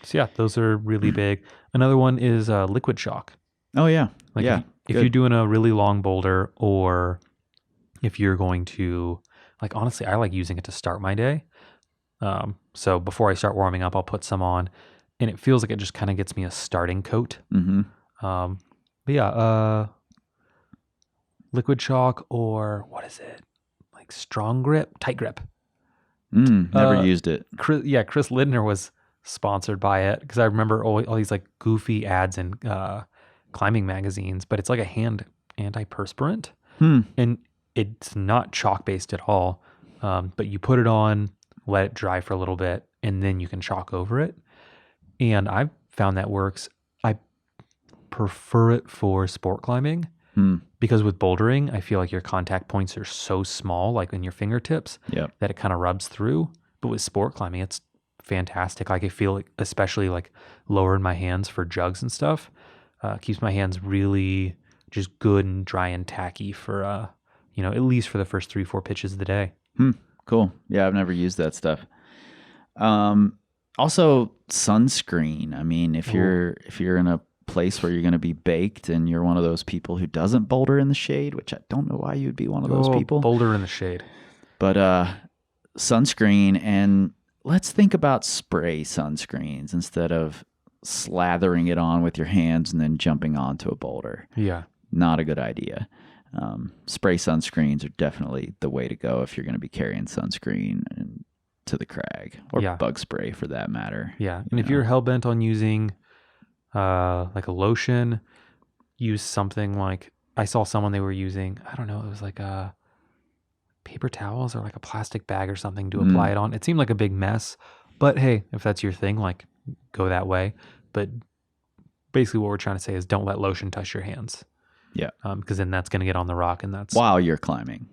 So yeah, those are really big. Another one is liquid chalk. Oh yeah, Like yeah. if you're doing a really long boulder, or if you're going to, like honestly, I like using it to start my day. So before I start warming up, I'll put some on, and it feels like it just kind of gets me a starting coat. But yeah, liquid chalk, or what is it? Like strong grip, tight grip. Never used it. Chris Lindner was sponsored by it because I remember all these like goofy ads in climbing magazines, but it's like a hand antiperspirant, and it's not chalk based at all. But you put it on, let it dry for a little bit, and then you can chalk over it. And I've found that works. I prefer it for sport climbing because with bouldering, I feel like your contact points are so small, like in your fingertips, that it kind of rubs through. But with sport climbing, it's fantastic. Like I feel like, especially like lower in my hands for jugs and stuff, keeps my hands really just good and dry and tacky for at least for the first 3-4 pitches of the day. Cool. Yeah, I've never used that stuff. Also sunscreen. I mean, if you're in a place where you're going to be baked and you're one of those people who doesn't boulder in the shade, which I don't know why you'd be one of those people. Boulder in the shade. But sunscreen, and let's think about spray sunscreens instead of slathering it on with your hands and then jumping onto a boulder. Yeah. Not a good idea. Spray sunscreens are definitely the way to go if you're going to be carrying sunscreen to the crag, or bug spray for that matter. Yeah. And if you're hell-bent on using like a lotion, use something like, I saw someone they were using, I don't know, it was like a paper towels or like a plastic bag or something to apply it on. It seemed like a big mess, but hey, if that's your thing, like go that way. But basically what we're trying to say is don't let lotion touch your hands. Yeah. Because then that's going to get on the rock, and that's while you're climbing.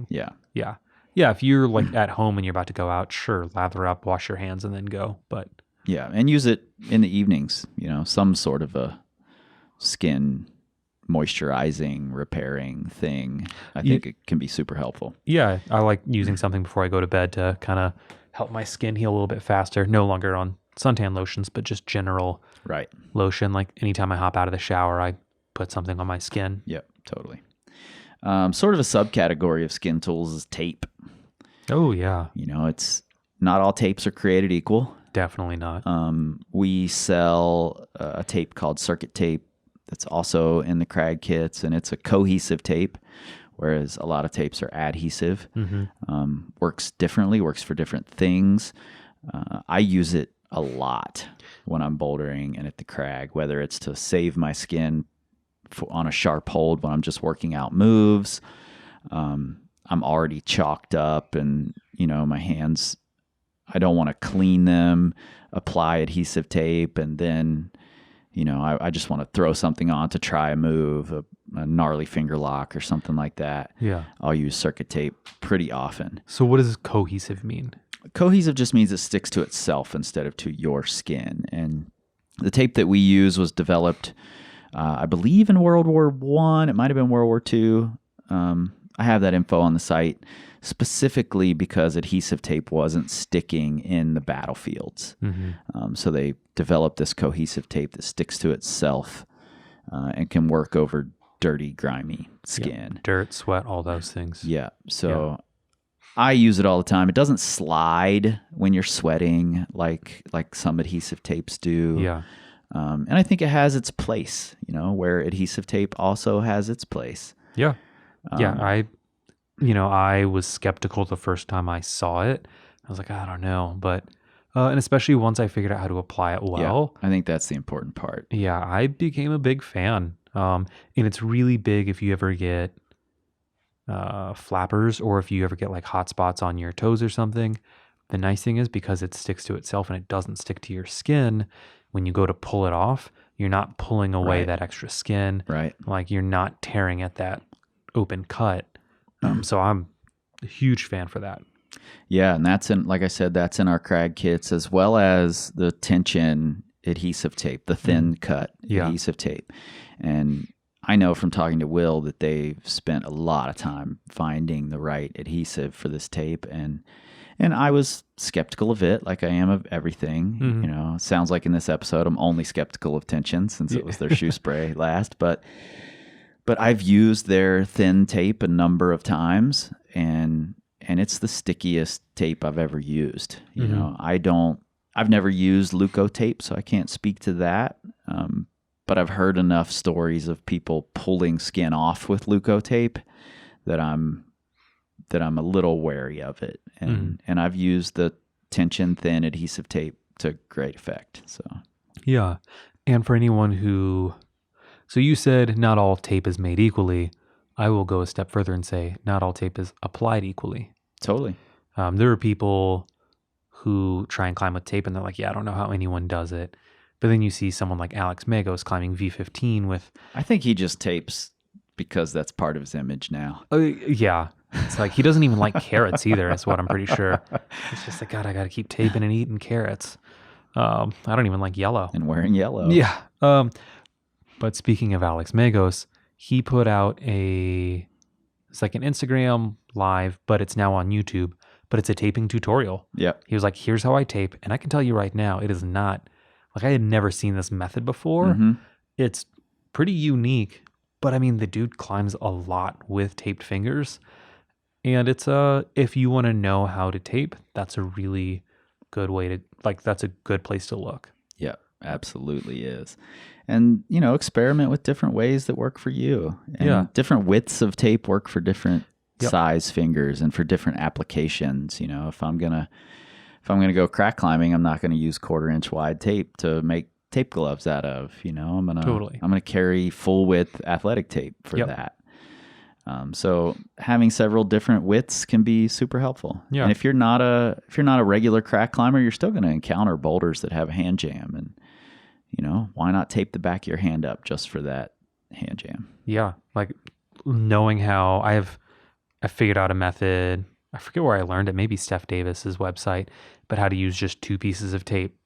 Yeah. Yeah. Yeah. If you're like at home and you're about to go out, sure, lather up, wash your hands, and then go. But yeah, and use it in the evenings, some sort of a skin moisturizing, repairing thing. I think it can be super helpful. Yeah. I like using something before I go to bed to kind of help my skin heal a little bit faster. No longer on suntan lotions, but just general lotion. Like anytime I hop out of the shower, I put something on my skin. Yep, totally. Sort of a subcategory of skin tools is tape. Oh, yeah. It's not all tapes are created equal. Definitely not. We sell a tape called circuit tape that's also in the crag kits, and it's a cohesive tape, whereas a lot of tapes are adhesive. Works differently, works for different things. I use it a lot when I'm bouldering and at the crag, whether it's to save my skin on a sharp hold when I'm just working out moves. I'm already chalked up, and my hands, I don't want to clean them, apply adhesive tape, and then I just want to throw something on to try a move, a gnarly finger lock or something like that. Yeah, I'll use circuit tape pretty often. So what does cohesive mean? Cohesive just means it sticks to itself instead of to your skin. And the tape that we use was developed, I believe, in World War I. It might have been World War II. I have that info on the site, specifically because adhesive tape wasn't sticking in the battlefields. So they developed this cohesive tape that sticks to itself and can work over dirty, grimy skin. Yep. Dirt, sweat, all those things. Yeah. So I use it all the time. It doesn't slide when you're sweating like some adhesive tapes do. Yeah. And I think it has its place, where adhesive tape also has its place. Yeah. I was skeptical the first time I saw it. I was like, I don't know. But, and especially once I figured out how to apply it well. Yeah, I think that's the important part. Yeah, I became a big fan. And it's really big if you ever get flappers, or if you ever get like hot spots on your toes or something. The nice thing is, because it sticks to itself and it doesn't stick to your skin, when you go to pull it off, you're not pulling away that extra skin. Right. Like you're not tearing at that open cut. So I'm a huge fan for that. Yeah, and like I said, that's in our crag kits, as well as the tension adhesive tape, the thin cut adhesive tape. And I know from talking to Will that they've spent a lot of time finding the right adhesive for this tape, and I was skeptical of it, like I am of everything. It sounds like in this episode I'm only skeptical of tension since it was their shoe spray last, but I've used their thin tape a number of times, and it's the stickiest tape I've ever used. I've never used Leuco tape, so I can't speak to that. But I've heard enough stories of people pulling skin off with Leuco tape that I'm a little wary of it. And I've used the tension thin adhesive tape to great effect. So yeah. And for anyone so you said not all tape is made equally. I will go a step further and say not all tape is applied equally. Totally. There are people who try and climb with tape and they're like, yeah, I don't know how anyone does it. But then you see someone like Alex Magos climbing V15 with... I think he just tapes because that's part of his image now. Yeah. It's like he doesn't even like carrots either, is what I'm pretty sure. It's just like, God, I got to keep taping and eating carrots. I don't even like yellow. And wearing yellow. Yeah. But speaking of Alex Magos, he put out it's like an Instagram live, but it's now on YouTube, but it's a taping tutorial. Yeah. He was like, here's how I tape. And I can tell you right now, it is not, like I had never seen this method before. It's pretty unique, but I mean, the dude climbs a lot with taped fingers. And it's if you want to know how to tape, that's a really good way to, like, that's a good place to look. Yeah, absolutely is. And, experiment with different ways that work for you. And Yeah. different widths of tape work for different Yep. size fingers and for different applications. If I'm going to go crack climbing, I'm not going to use 1/4 inch wide tape to make tape gloves out of, Totally. I'm going to carry full width athletic tape for Yep. that. So having several different widths can be super helpful. Yeah. And if you're not a regular crack climber, you're still going to encounter boulders that have a hand jam, and why not tape the back of your hand up just for that hand jam? Yeah. Like knowing how I figured out a method. I forget where I learned it, maybe Steph Davis's website, but how to use just 2 pieces of tape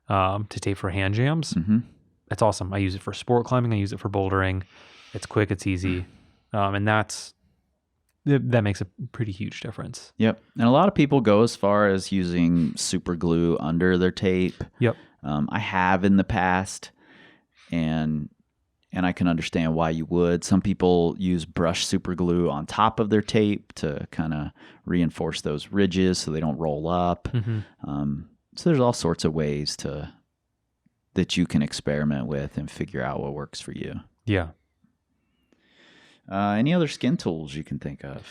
to tape for hand jams. Mm-hmm. It's awesome. I use it for sport climbing. I use it for bouldering. It's quick. It's easy. And that makes a pretty huge difference. Yep. And a lot of people go as far as using super glue under their tape. Yep. I have in the past, and I can understand why you would. Some people use brush super glue on top of their tape to kind of reinforce those ridges so they don't roll up. Mm-hmm. So there's all sorts of ways that you can experiment with and figure out what works for you. Yeah. Any other skin tools you can think of?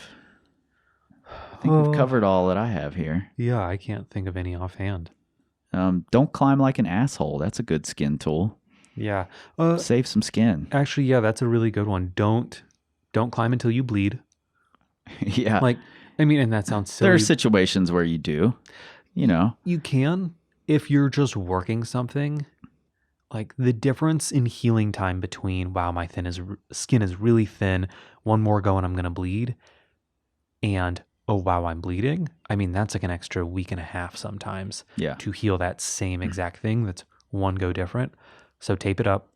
I think we've covered all that I have here. Yeah, I can't think of any offhand. Don't climb like an asshole. That's a good skin tool. Yeah. Save some skin. Actually, yeah, that's a really good one. Don't climb until you bleed. Yeah. Like, I mean, and that sounds silly. There are situations where you do, You can, if you're just working something. Like the difference in healing time between, wow, my skin is really thin, one more go and I'm going to bleed, and, oh, wow, I'm bleeding. I mean, that's like an extra week and a half sometimes to heal that same exact thing that's one go different. So tape it up.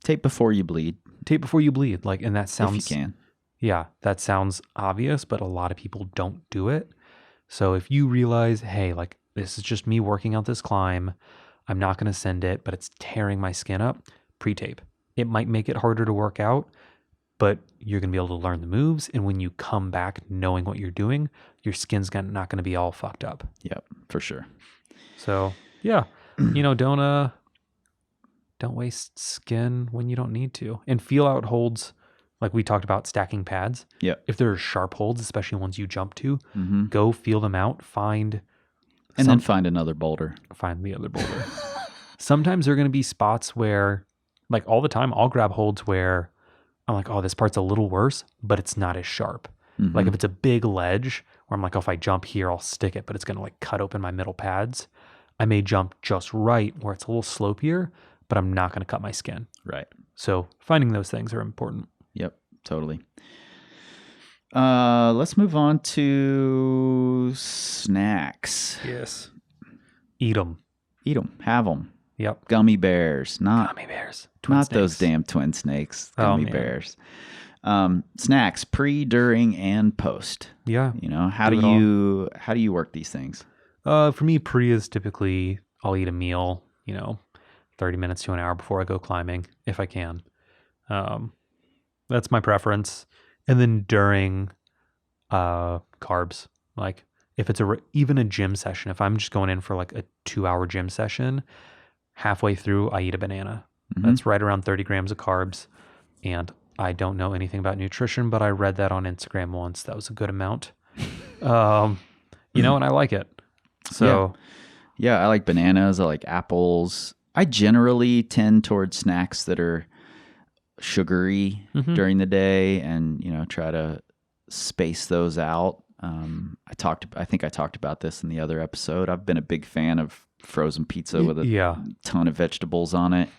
Tape before you bleed. Tape before you bleed. Like, and that sounds, if you can. Yeah, that sounds obvious, but a lot of people don't do it. So if you realize, hey, like, this is just me working out this climb, I'm not going to send it, but it's tearing my skin up, pre-tape. It might make it harder to work out, but you're going to be able to learn the moves. And when you come back knowing what you're doing, your skin's not going to be all fucked up. Yep, for sure. So, yeah, don't waste skin when you don't need to. And feel out holds, like we talked about stacking pads. Yeah. If there are sharp holds, especially ones you jump to, Mm-hmm. go feel them out, then find another boulder. Find the other boulder. Sometimes there are going to be spots where, like all the time, I'll grab holds where I'm like, oh, this part's a little worse, but it's not as sharp. Mm-hmm. Like if it's a big ledge where I'm like, oh, if I jump here, I'll stick it, but it's going to like cut open my middle pads. I may jump just right where it's a little slopier, but I'm not going to cut my skin. Right. So finding those things are important. Yep, totally. Let's move on to snacks. Yes. Eat them. Eat them. Have them. Yep. Gummy bears. Not Gummy bears. not those damn twin snakes. Gummy man. bears. Snacks pre, during, and post. Yeah. How do you work these things? For me, pre is typically I'll eat a meal, 30 minutes to an hour before I go climbing, if I can. That's my preference. And then during, carbs, like if it's even a gym session, if I'm just going in for like a 2-hour gym session, halfway through I eat a banana. Mm-hmm. That's right around 30 grams of carbs. And I don't know anything about nutrition, but I read that on Instagram once. That was a good amount. And I like it. So yeah, I like bananas. I like apples. I generally tend towards snacks that are sugary during the day, and try to space those out. I think I talked about this in the other episode. I've been a big fan of frozen pizza with a ton of vegetables on it.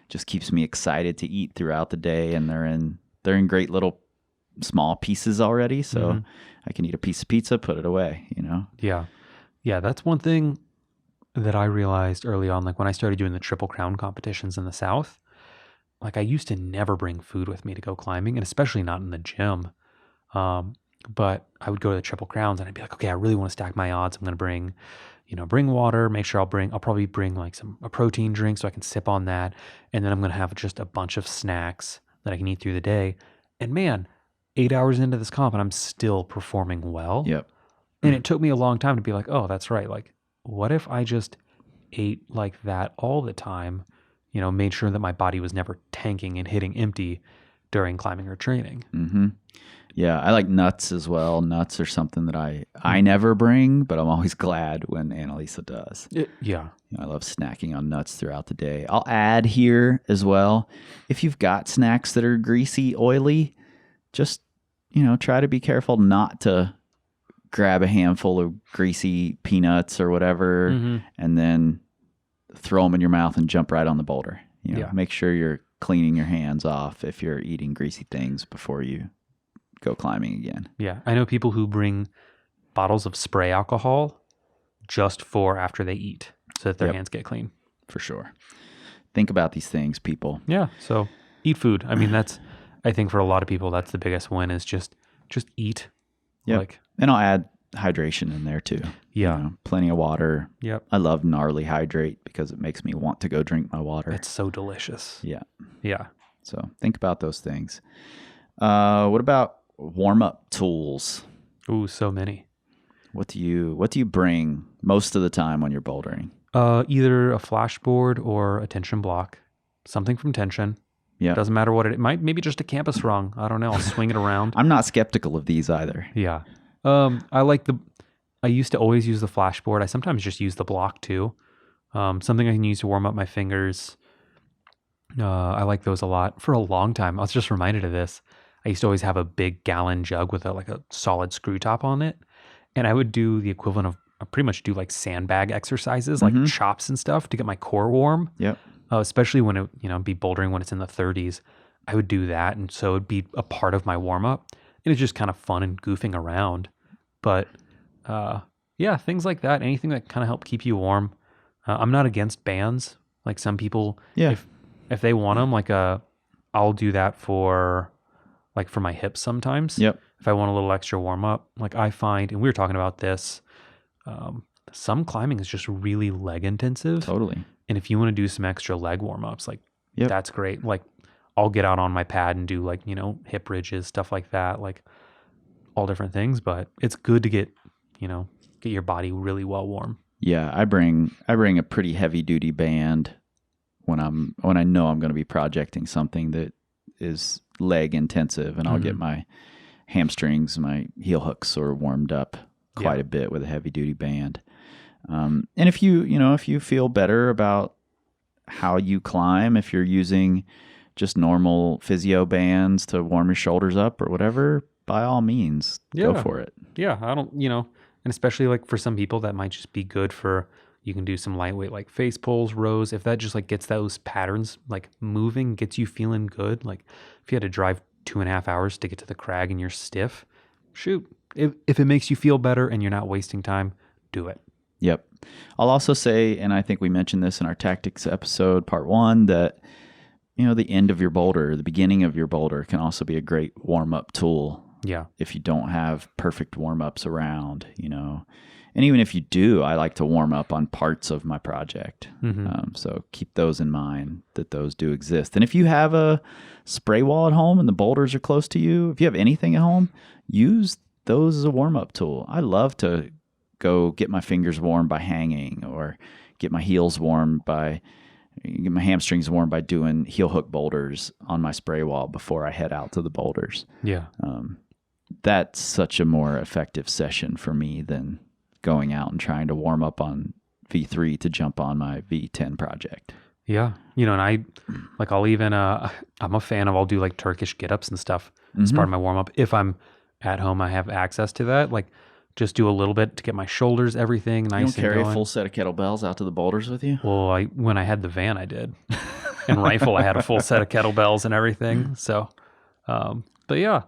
Just keeps me excited to eat throughout the day, and they're in great little small pieces already, so I can eat a piece of pizza, put it away. Yeah, that's one thing that I realized early on, like when I started doing the Triple Crown competitions in the South. Like I used to never bring food with me to go climbing, and especially not in the gym. But I would go to the Triple Crowns and I'd be like, okay, I really want to stack my odds. I'm going to bring water, make sure I'll probably bring like a protein drink so I can sip on that. And then I'm going to have just a bunch of snacks that I can eat through the day. And man, 8 hours into this comp and I'm still performing well. Yep. And it took me a long time to be like, oh, that's right. Like what if I just ate like that all the time? Made sure that my body was never tanking and hitting empty during climbing or training. Mm-hmm. Yeah, I like nuts as well. Nuts are something that I never bring, but I'm always glad when Annalisa does. Yeah. I love snacking on nuts throughout the day. I'll add here as well, if you've got snacks that are greasy, oily, just, try to be careful not to grab a handful of greasy peanuts or whatever and then throw them in your mouth and jump right on the boulder. Make sure you're cleaning your hands off if you're eating greasy things before you go climbing again. Yeah. I know people who bring bottles of spray alcohol just for after they eat so that their hands get clean. For sure. Think about these things, people. Yeah. So eat food. I mean, I think for a lot of people, that's the biggest win is just eat. Yeah. And I'll add hydration in there too. Yeah. Plenty of water. Yep. I love Gnarly Hydrate because it makes me want to go drink my water. It's so delicious. Yeah. Yeah. So think about those things. What about warm-up tools? Ooh, so many. What do you bring most of the time when you're bouldering? Either a flashboard or a tension block. Something from tension. Yeah. Doesn't matter what it might, maybe just a campus rung. I don't know. I'll swing it around. I'm not skeptical of these either. Yeah. I used to always use the flashboard. I sometimes just use the block too. Something I can use to warm up my fingers. I like those a lot. For a long time, I was just reminded of this. I used to always have a big gallon jug with a solid screw top on it. And I would do the equivalent of, I pretty much do like sandbag exercises, like chops and stuff to get my core warm. Yep. Especially when be bouldering when it's in the 30s. I would do that. And so it'd be a part of my warm up. And it's just kind of fun and goofing around. But things like that, anything that kind of help keep you warm. I'm not against bands. Like some people, if they want them, I'll do that for my hips sometimes. Yep. If I want a little extra warm up, I find, and we were talking about this, some climbing is just really leg intensive. Totally. And if you want to do some extra leg warm ups, that's great. I'll get out on my pad and do hip ridges, stuff like that, all different things. But it's good to get your body really well warm. Yeah, I bring a pretty heavy duty band when I know I'm going to be projecting something that is leg intensive, and I'll get my hamstrings, my heel hooks sort of warmed up quite a bit with a heavy duty band. And if you feel better about how you climb, if you're using just normal physio bands to warm your shoulders up or whatever, by all means, go for it. Yeah, I don't, and especially for some people that might just be good for, you can do some lightweight face pulls, rows. If that just gets those patterns moving, gets you feeling good. If you had to drive 2.5 hours to get to the crag and you're stiff, shoot. If it makes you feel better and you're not wasting time, do it. Yep. I'll also say, and I think we mentioned this in our tactics episode, part 1, that the end of your boulder, the beginning of your boulder can also be a great warm-up tool. Yeah. If you don't have perfect warm-ups around, And even if you do, I like to warm up on parts of my project. So keep those in mind, that those do exist. And if you have a spray wall at home and the boulders are close to you, if you have anything at home, use those as a warm-up tool. I love to go get my fingers warm by hanging, or get my heels warm get my hamstrings warm by doing heel hook boulders on my spray wall before I head out to the boulders. Yeah. That's such a more effective session for me than going out and trying to warm up on V3 to jump on my V10 project. Yeah. And I'll even, I'm a fan of, I'll do Turkish get-ups and stuff as part of my warm-up. If I'm at home, I have access to that. Just do a little bit to get my shoulders, everything nice and You don't carry going. a full set of kettlebells out to the boulders with you? Well, when I had the van, I did. And rifle, I had a full set of kettlebells and everything. So, but yeah,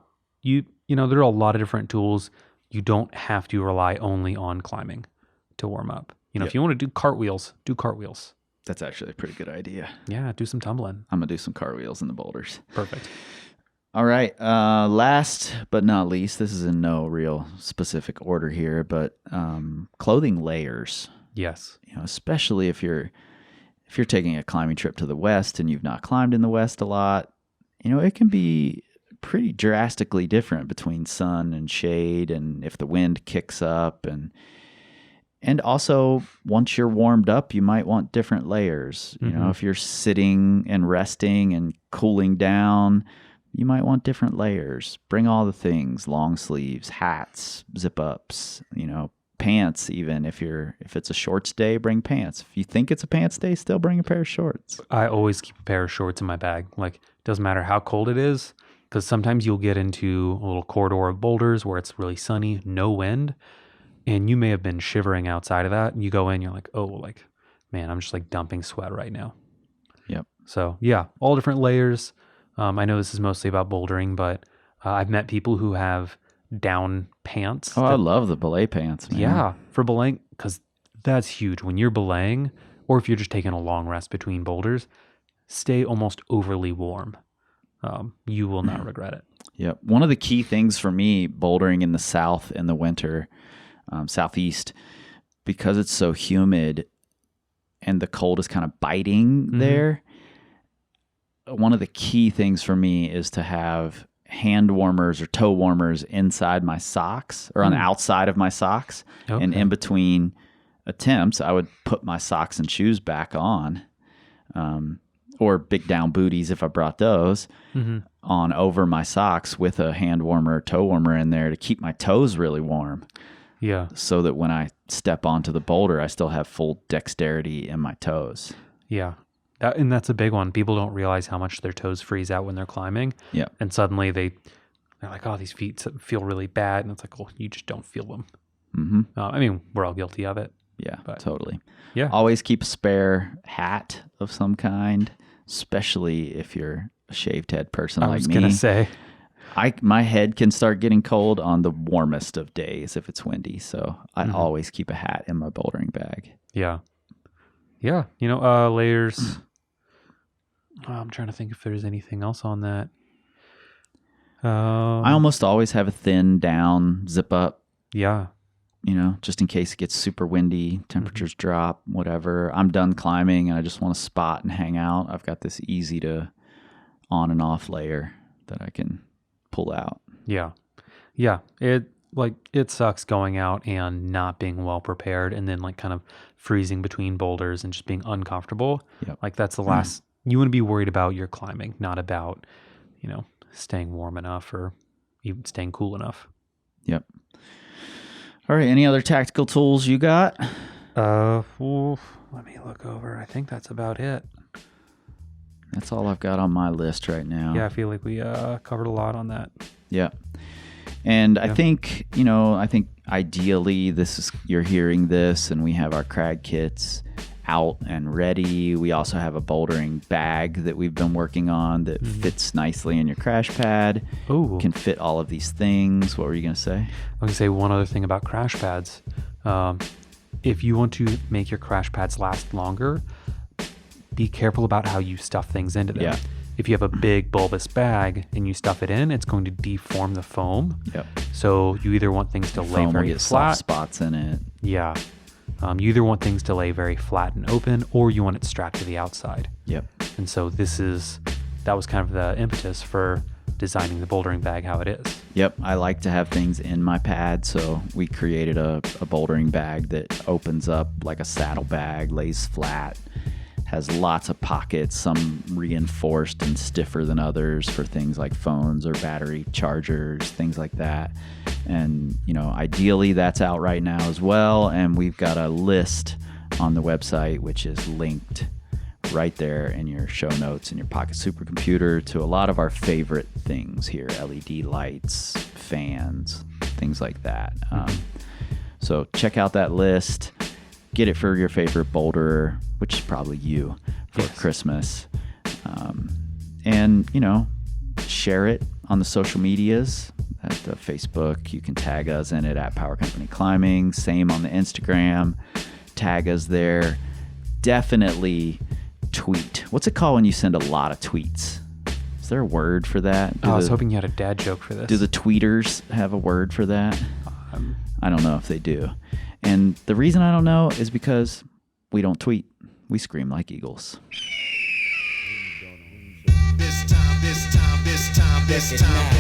there are a lot of different tools. You don't have to rely only on climbing to warm up. If you want to do cartwheels, do cartwheels. That's actually a pretty good idea. Yeah, do some tumbling. I'm going to do some cartwheels in the boulders. Perfect. All right. Last but not least, this is in no real specific order here, but clothing layers. Yes. Especially if you're taking a climbing trip to the West and you've not climbed in the West a lot, it can be pretty drastically different between sun and shade, and if the wind kicks up, and And also, once you're warmed up, you might want different layers. You know, if you're sitting and resting and cooling down, you might want different layers. Bring all the things: long sleeves, hats, zip ups, you know, pants. Even if it's a shorts day, bring pants. If you think it's a pants day, still bring a pair of shorts. I always keep a pair of shorts in my bag. Like, doesn't matter how cold it is, because sometimes you'll get into a little corridor of boulders where it's really sunny, no wind, and you may have been shivering outside of that. And you go in, you're like, oh, like, man, I'm just like dumping sweat right now. Yep. So yeah, all different layers. I know this is mostly about bouldering, but I've met people who have down pants. Oh, I love the belay pants, man. Yeah, for belaying, because that's huge. When you're belaying, or if you're just taking a long rest between boulders, stay almost overly warm. You will not regret it. Yep. One of the key things for me, bouldering in the South in the winter, Southeast, because it's so humid and the cold is kind of biting there, one of the key things for me is to have hand warmers or toe warmers inside my socks or on the outside of my socks. Okay. And in between attempts, I would put my socks and shoes back on, or big down booties if I brought those on over my socks with a hand warmer or toe warmer in there to keep my toes really warm. Yeah. So that when I step onto the boulder, I still have full dexterity in my toes. Yeah. And that's a big one. People don't realize how much their toes freeze out when they're climbing. Yeah. And suddenly they're like, oh, these feet feel really bad. And it's like, oh, you just don't feel them. I mean, we're all guilty of it. Yeah, But- totally. Yeah. Always keep a spare hat of some kind, especially if you're a shaved head person I like was me. going to say. My head can start getting cold on the warmest of days if it's windy. So I always keep a hat in my bouldering bag. Yeah. Yeah. You know, layers. I'm trying to think if there's anything else on that. I almost always have a thin down zip up, Yeah. you know, just in case it gets super windy, temperatures drop, whatever. I'm done climbing and I just want to spot and hang out. I've got this easy to on and off layer that I can pull out. Yeah. Yeah. It sucks going out and not being well prepared and then like kind of freezing between boulders and just being uncomfortable. Yep. Like that's the last, you want to be worried about your climbing, not about, you know, staying warm enough or even staying cool enough. Yep. All right. Any other tactical tools you got? Let me look over. I think that's about it. That's all I've got on my list right now. Yeah, I feel like we covered a lot on that. Yeah. And I think, ideally you're hearing this and we have our crag kits out and ready. We also have a bouldering bag that we've been working on that fits nicely in your crash pad. Oh, Can fit all of these things. What were you going to say? I was going to say one other thing about crash pads. If you want to make your crash pads last longer, be careful about how you stuff things into them. Yeah. If you have a big bulbous bag and you stuff it in, it's going to deform the foam. Yep. So you either want things to lay Foam will very get flat. soft spots in it. Yeah. You either want things to lay very flat and open, or you want it strapped to the outside. Yep. And so that was kind of the impetus for designing the bouldering bag how it is. Yep. I like to have things in my pad, so we created a bouldering bag that opens up like a saddle bag, lays flat, has lots of pockets, some reinforced and stiffer than others for things like phones or battery chargers, things like that. And, ideally that's out right now as well. And we've got a list on the website, which is linked right there in your show notes in your pocket supercomputer to a lot of our favorite things here: LED lights, fans, things like that. So check out that list. Get it for your favorite boulderer, which is probably you, for Christmas. And, share it on the social medias. At the Facebook, you can tag us in it at Power Company Climbing. Same on the Instagram. Tag us there. Definitely tweet. What's it called when you send a lot of tweets? Is there a word for that? I was hoping you had a dad joke for this. Do the tweeters have a word for that? I don't know if they do. And the reason I don't know is because we don't tweet. We scream like eagles. This time,